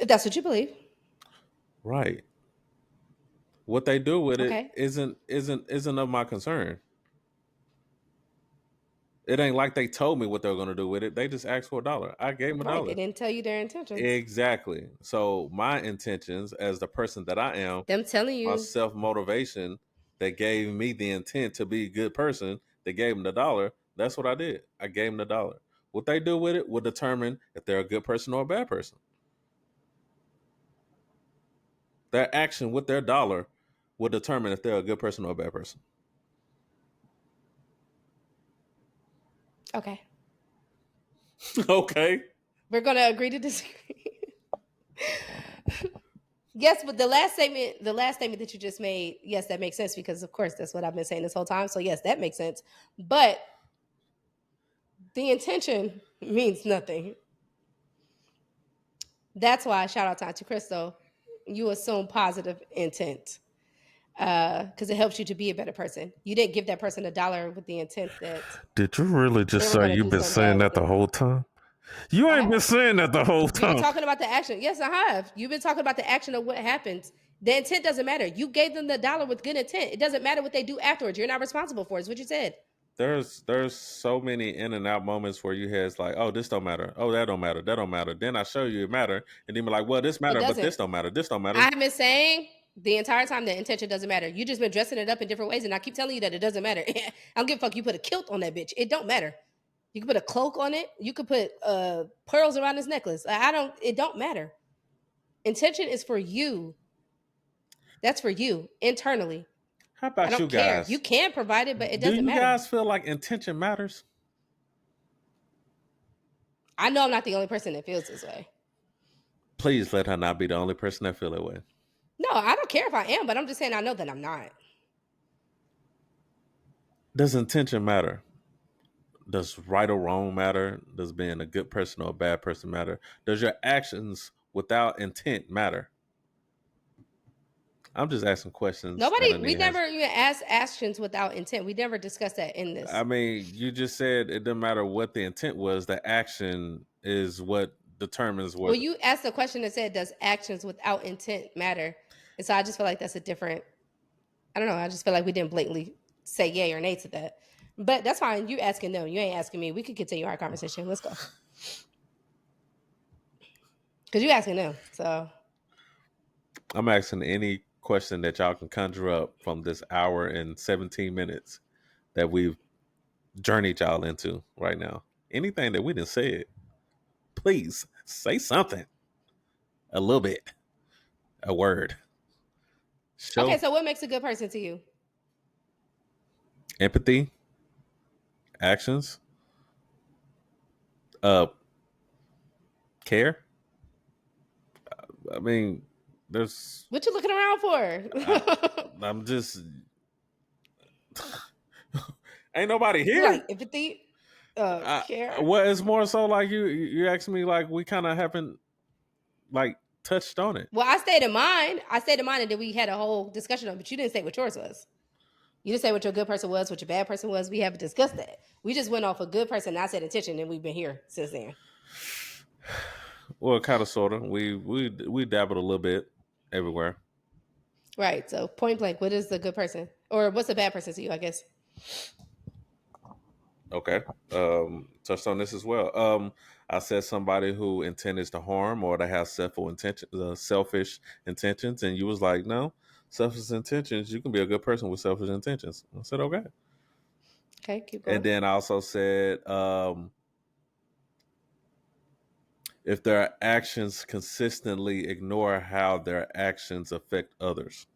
If that's what you believe. Right. What they do with it Okay. isn't of my concern. It ain't like they told me what they're gonna do with it. They just asked for $1. I gave them a Right. They dollar. didn't tell you their intentions. Exactly. So my intentions as the person that I am, Them telling my you, self motivation that gave me the intent to be a good person, that gave them the dollar. That's what I did. I gave them the dollar. What they do with it will determine if they're a good person or a bad person. Their action with their dollar will determine if they're a good person or a bad person. okay, Okay. we're going to agree to disagree. Yes, but the last statement that you just made, yes, that makes sense because of course that's what I've been saying this whole time. So yes, that makes sense. But the intention means nothing. That's why shout out to Auntie Crystal. You assume positive intent because it helps you to be a better person. You didn't give that person $1 with the intent that Did you really they just were say going to you've do been something bad saying with that the it. whole time? You I ain't been have. saying that the whole You've been time. talking about the action. Yes, I have. You've been talking about the action of what happens. The intent doesn't matter. You gave them the $1 with good intent. It doesn't matter what they do afterwards. You're not responsible for it. Is what you said. There's so many in and out moments where you has like, oh, this don't matter. Oh, that don't matter. That don't matter. Then I show you it matter, and then be like, well, this It matter, but doesn't. this don't matter. This don't matter. I've been saying the entire time that intention doesn't matter. You just been dressing it up in different ways, and I keep telling you that it doesn't matter. I don't give a fuck. You put a kilt on that bitch. It don't matter. You can put a cloak on it. You could put pearls around this necklace. I don't. It don't matter. Intention is for you. That's for you internally. How I about you don't care. You guys? can provide it, but it Do doesn't you matter. guys feel like intention matters? I know I'm not the only person that feels this way. Please let her not be the only person that feel that way. No, I don't care if I am, but I'm just saying I know that I'm not. Does intention matter? Does right or wrong matter? Does being a good person or a bad person matter? Does your actions without intent matter? I'm just asking questions that I Nobody, we need has. never even asked actions without intent. We never discussed that in I this. mean, you just said it doesn't matter what the intent was. The action is what determines Well, whether. you asked a question that said, "Does actions without intent matter?" And so I just feel like that's a different. I don't know. I just feel like we didn't blatantly say yay or nay to that. But that's fine. You asking them. You ain't asking me. We could continue our conversation. Let's go. Because you asking them. So I'm asking any question that y'all can conjure up from this hour and 17 minutes that we've journeyed y'all into right now. Anything that we didn't say, it, please say something. A little bit, a word. okay. Show So what makes a good person to you? empathy, actions, uh, care. I mean, there's. What you looking around I, for? I'm just. Ain't nobody You here. like empathy, I, care. well, it's more so like you asked me like we kind of haven't like touched on it. Well, I stayed in mine. I stayed in mine, and then we had a whole discussion on. But you didn't say what yours was. You didn't say what your good person was, what your bad person was. We haven't discussed that. We just went off a good person. And I said intention, and we've been here since then. Well, kind of, sort of. We dabbled a little bit everywhere. Right. So point blank, what is the good person, or what's a bad person to you? I guess. Okay. Touched on this as well. I said somebody who intends to harm or to have selfish intentions, and you was like, no, selfish intentions. You can be a good person with selfish intentions. I said, okay. Okay, keep And going. then I also said, if their actions consistently ignore how their actions affect others.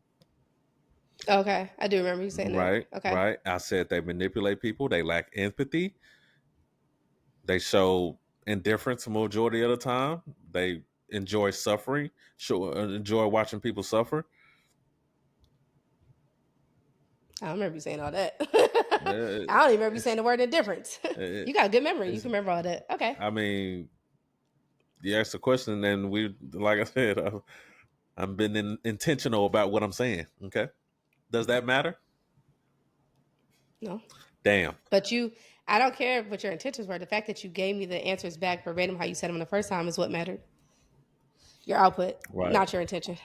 Okay, I do remember you saying that. Right, Okay. right. I said they manipulate people. They lack empathy. They show indifference the majority of the time. They enjoy suffering. Enjoy watching people suffer. I don't remember you saying all that. Uh, I don't even remember you saying it's, the word indifference. it, You got a good memory. You it's, can remember all that. Okay. I mean, you asked a question, and like I said, I've been intentional about what I'm saying. Okay, does that matter? No. Damn. But I don't care what your intentions were. The fact that you gave me the answers back verbatim how you said them the first time is what mattered. your output, Right. not your intention.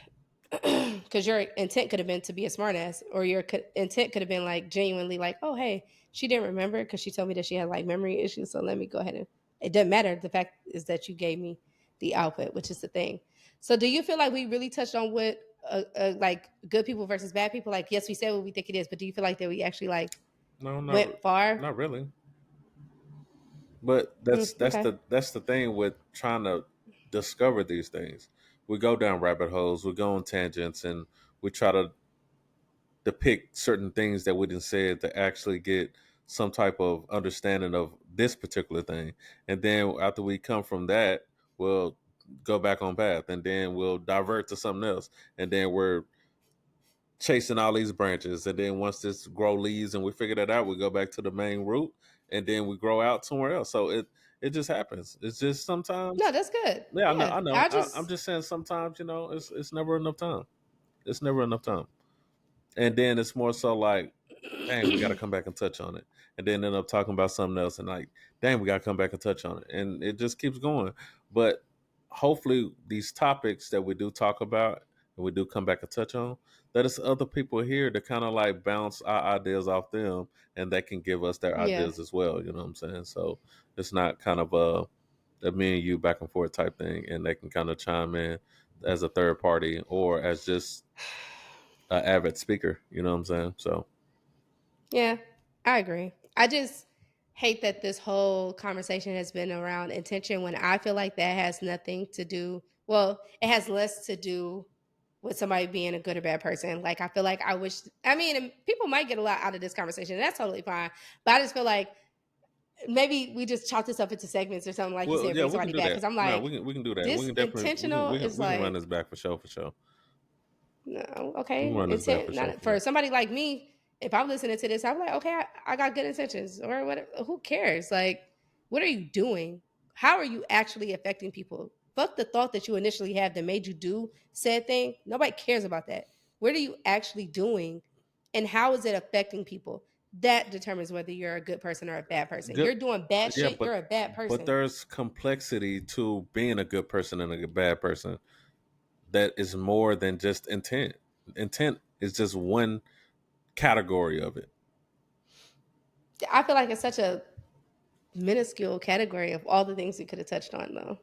Because your intent could have been to be a smartass, or your intent could have been like genuinely like, oh hey, she didn't remember because she told me that she had like memory issues, so let me go ahead and it doesn't matter. The fact is that you gave me the output, which is the thing. So do you feel like we really touched on what like good people versus bad people? Like yes, we said what we think it is, but do you feel like that we actually like No, went far? not really. But Okay. that's the thing with trying to discover these things. We go down rabbit holes, we go on tangents, and we try to depict certain things that we didn't say to actually get some type of understanding of this particular thing. And then after we come from that, we'll go back on path, and then we'll divert to something else, and then we're chasing all these branches. And then once this grow leaves and we figure that out, we go back to the main root, and then we grow out somewhere else. So it just happens. It's just No, sometimes. that's good. Yeah, I know. Yeah, I know. I I'm just just saying sometimes, it's never enough time. It's never enough time. And then it's more so like, dang, we got to come back and touch on it, and then end up talking about something else, and like, dang, we got to come back and touch on it, and it just keeps going. But hopefully, these topics that we do talk about and we do come back and touch on, that it's other people here to kind of like bounce our ideas off them, and they can give us their yeah. ideas as well. You know what I'm saying? So it's not kind of a me and you back and forth type thing, and they can kind of chime in as a third party or as just an avid speaker. You know what I'm saying? So. Yeah, I agree. I just hate that this whole conversation has been around intention when I feel like that has nothing to do. Well, it has less to do with somebody being a good or bad person. Like I feel like I wish. I mean, and people might get a lot out of this conversation, and that's totally fine. But I just feel like maybe we just chop this up into segments or something, like you Well, said, yeah, bring we can somebody do back. that. Because I'm No, like, we can do that. We this can definitely intentional is we can run this like back for sure, for sure. no, We can okay. run this back for Intent sure, not for for sure. somebody like me, if I'm listening to this, I'm like, okay, I got good intentions. Or what who cares? Like, what are you doing? How are you actually affecting people? Fuck the thought that you initially had that made you do said thing. Nobody cares about that. What are you actually doing? And how is it affecting people? That determines whether you're a good person or a bad person. Good, You're doing bad yeah, shit, you're a bad but person. there's complexity to being a good person and a bad person. That is more than just intent. Intent is just one category of it. I feel like it's such a minuscule category of all the things we could have touched on though.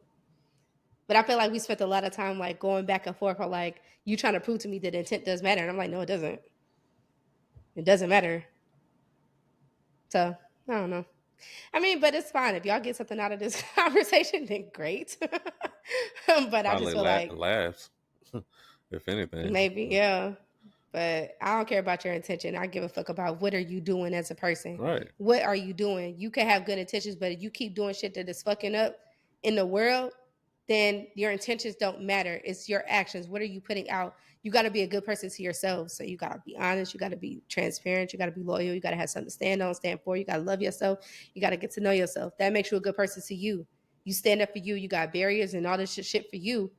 But I feel like we spent a lot of time like going back and forth or like you trying to prove to me that intent does matter. And I'm like, no, it doesn't. It doesn't matter. So I don't know. I mean, but it's fine. If y'all get something out of this conversation, then great. But I just Probably feel like laughs, if anything. maybe, yeah. But I don't care about your intention. I give a fuck about what are you doing as a person. Right. What are you doing? You can have good intentions, but if you keep doing shit that is fucking up in the world, then your intentions don't matter. It's your actions. What are you putting out? You got to be a good person to yourself. So you got to be honest. You got to be transparent. You got to be loyal. You got to have something to stand on, stand for. You got to love yourself. You got to get to know yourself. That makes you a good person to you. You stand up for you. You got barriers and all this shit for you,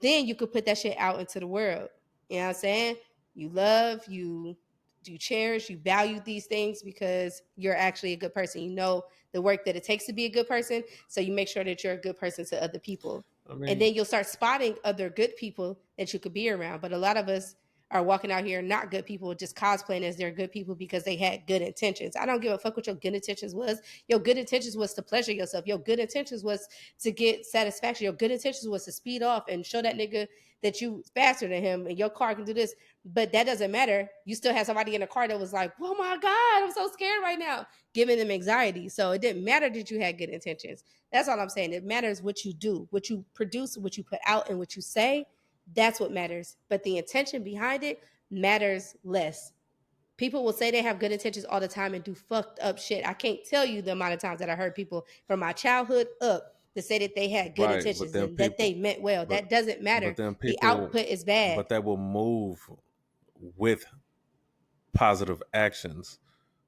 then you could put that shit out into the world. You know what I'm saying? You love, you do cherish, you value these things because you're actually a good person. You know the work that it takes to be a good person. So you make sure that you're a good person to other people. I And mean, then you'll start spotting other good people that you could be around. But a lot of us are walking out here not good people, just cosplaying as they're good people because they had good intentions. I don't give a fuck what your good intentions was. Your good intentions was to pleasure yourself. Your good intentions was to get satisfaction. Your good intentions was to speed off and show that nigga that you faster than him and your car can do this. But that doesn't matter. You still had somebody in the car that was like, oh my God, I'm so scared right now, giving them anxiety. So it didn't matter that you had good intentions. That's all I'm saying. It matters what you do, what you produce, what you put out, and what you say. That's what matters. But the intention behind it matters less. People will say they have good intentions all the time and do fucked up shit. I can't tell you the amount of times that I heard people from my childhood up to say that they had good right, intentions and that they meant well. but That doesn't but matter. then The people, output is bad. but that will move with positive actions,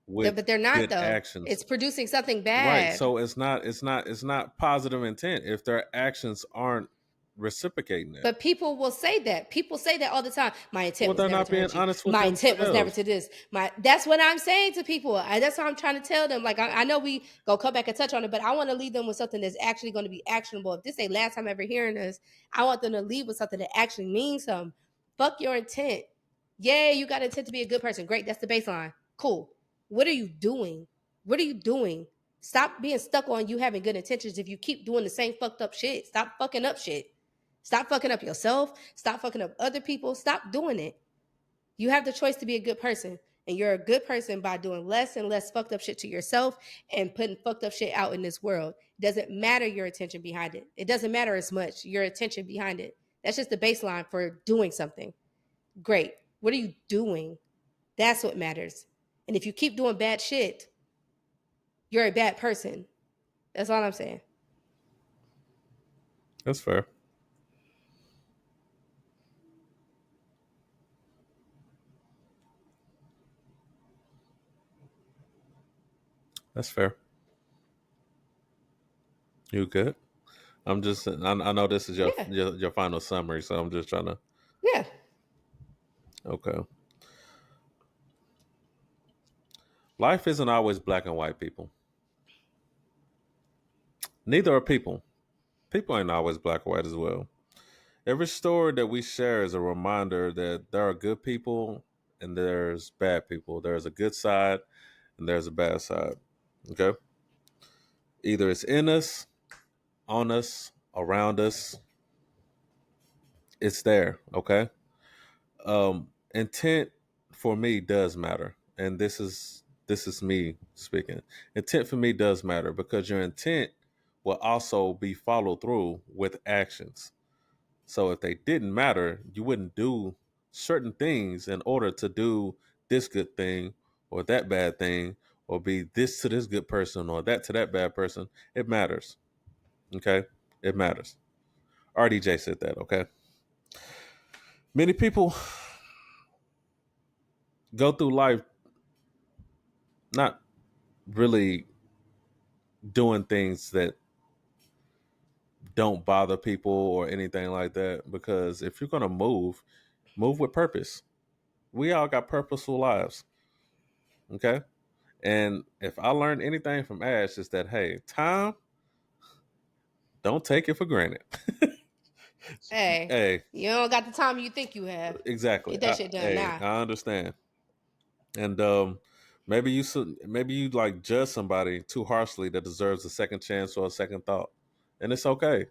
with But they're not good though. actions. It's producing something Right. bad. So it's not positive intent if their actions aren't reciprocating that. But people will say that. People say that all the time. My intent Well, was they're never not to being hurt you. honest with My intent was never themselves. to this. That's what I'm saying to people. That's what I'm trying to tell them. Like I know we go come back and touch on it, but I want to leave them with something that's actually going to be actionable. If this ain't last time ever hearing this, I want them to leave with something that actually means something. Fuck your intent. Yeah, you got intent to be a good person. Great, that's the baseline. Cool. What are you doing? What are you doing? Stop being stuck on you having good intentions if you keep doing the same fucked up shit. Stop fucking up shit. Stop fucking up yourself. Stop fucking up other people. Stop doing it. You have the choice to be a good person. And you're a good person by doing less and less fucked up shit to yourself and putting fucked up shit out in this world. It doesn't matter your attention behind it. It doesn't matter as much your attention behind it. That's just the baseline for doing something. Great. What are you doing? That's what matters. And if you keep doing bad shit, you're a bad person. That's all I'm saying. That's fair. That's fair. You good? I'm just. I know this is your, Yeah. your your final summary, so I'm just trying to. Yeah. Okay. Life isn't always black and white, people. Neither are people. People ain't always black or white as well. Every story that we share is a reminder that there are good people and there's bad people. There's a good side and there's a bad side. Okay. Either it's in us, on us, around us. It's there. Okay. Intent for me does matter, and this is me speaking. Intent for me does matter because your intent will also be followed through with actions. So if they didn't matter, you wouldn't do certain things in order to do this good thing or that bad thing or be this to this good person or that to that bad person. It matters. Okay? It matters. RDJ said that, okay? Many people go through life not really doing things that don't bother people or anything like that because if you're going to move with purpose. We all got purposeful lives, okay? And if I learned anything from Ash, is that hey, time, don't take it for granted. Hey, Hey, you don't got the time you think you have. exactly. Get that shit done Hey, now. I understand. And maybe you like judge somebody too harshly that deserves a second chance or a second thought, and it's okay.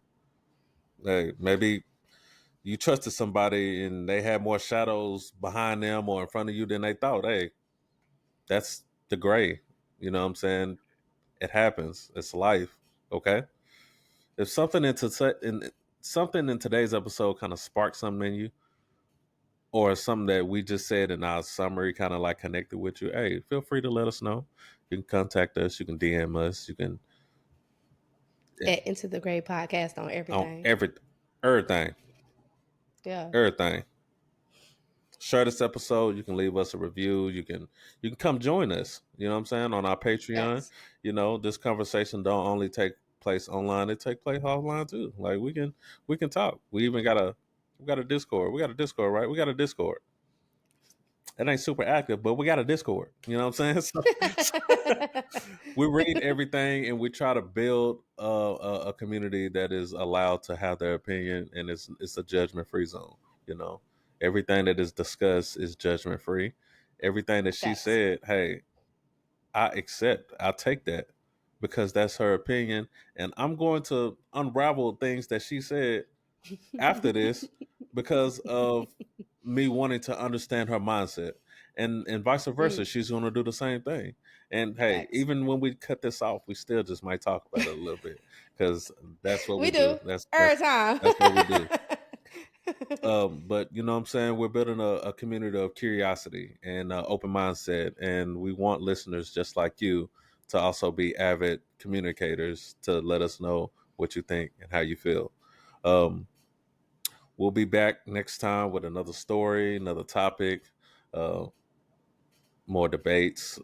Hey, maybe you trusted somebody and they had more shadows behind them or in front of you than they thought. Hey, that's the gray. You know what I'm saying? It happens. It's life. Okay. If something in today's episode kind of sparked something in you, or something that we just said in our summary kind of like connected with you, hey, feel free to let us know. You can contact us. You can DM us. You can At Into the Gray podcast on on everything. everything, Yeah. everything. Share this episode. You can leave us a review. You can come join us. You know what I'm saying, on our Patreon. Facts. This conversation don't only take place online; it take place offline too. Like we can talk. We got a Discord. We got a Discord, right? We got a Discord. It ain't super active, but we got a Discord. You know what I'm saying? So we read everything and we try to build a community that is allowed to have their opinion, and it's a judgment free zone. You know, everything that is discussed is judgment free. Everything that she Facts. said, hey, I accept. I take that because that's her opinion, and I'm going to unravel things that she said after this because of me wanting to understand her mindset, and vice versa. Mm, She's going to do the same thing. And hey, facts. even when we cut this off, we still just might talk about it a little bit because that's what we We do. do every time. That's what we do. But you know what I'm saying, we're building a community of curiosity and open mindset, and we want listeners just like you to also be avid communicators to let us know what you think and how you feel. um, We'll be back next time with another story, another topic, uh, more debates,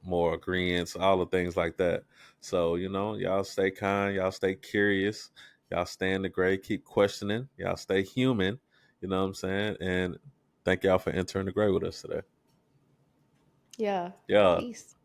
more agreements, all the things like that. So, y'all stay kind, y'all stay curious, Y'all stay in the gray, keep questioning. Y'all stay human. You know what I'm saying? And thank y'all for entering the gray with us today. Yeah. Yeah. Peace.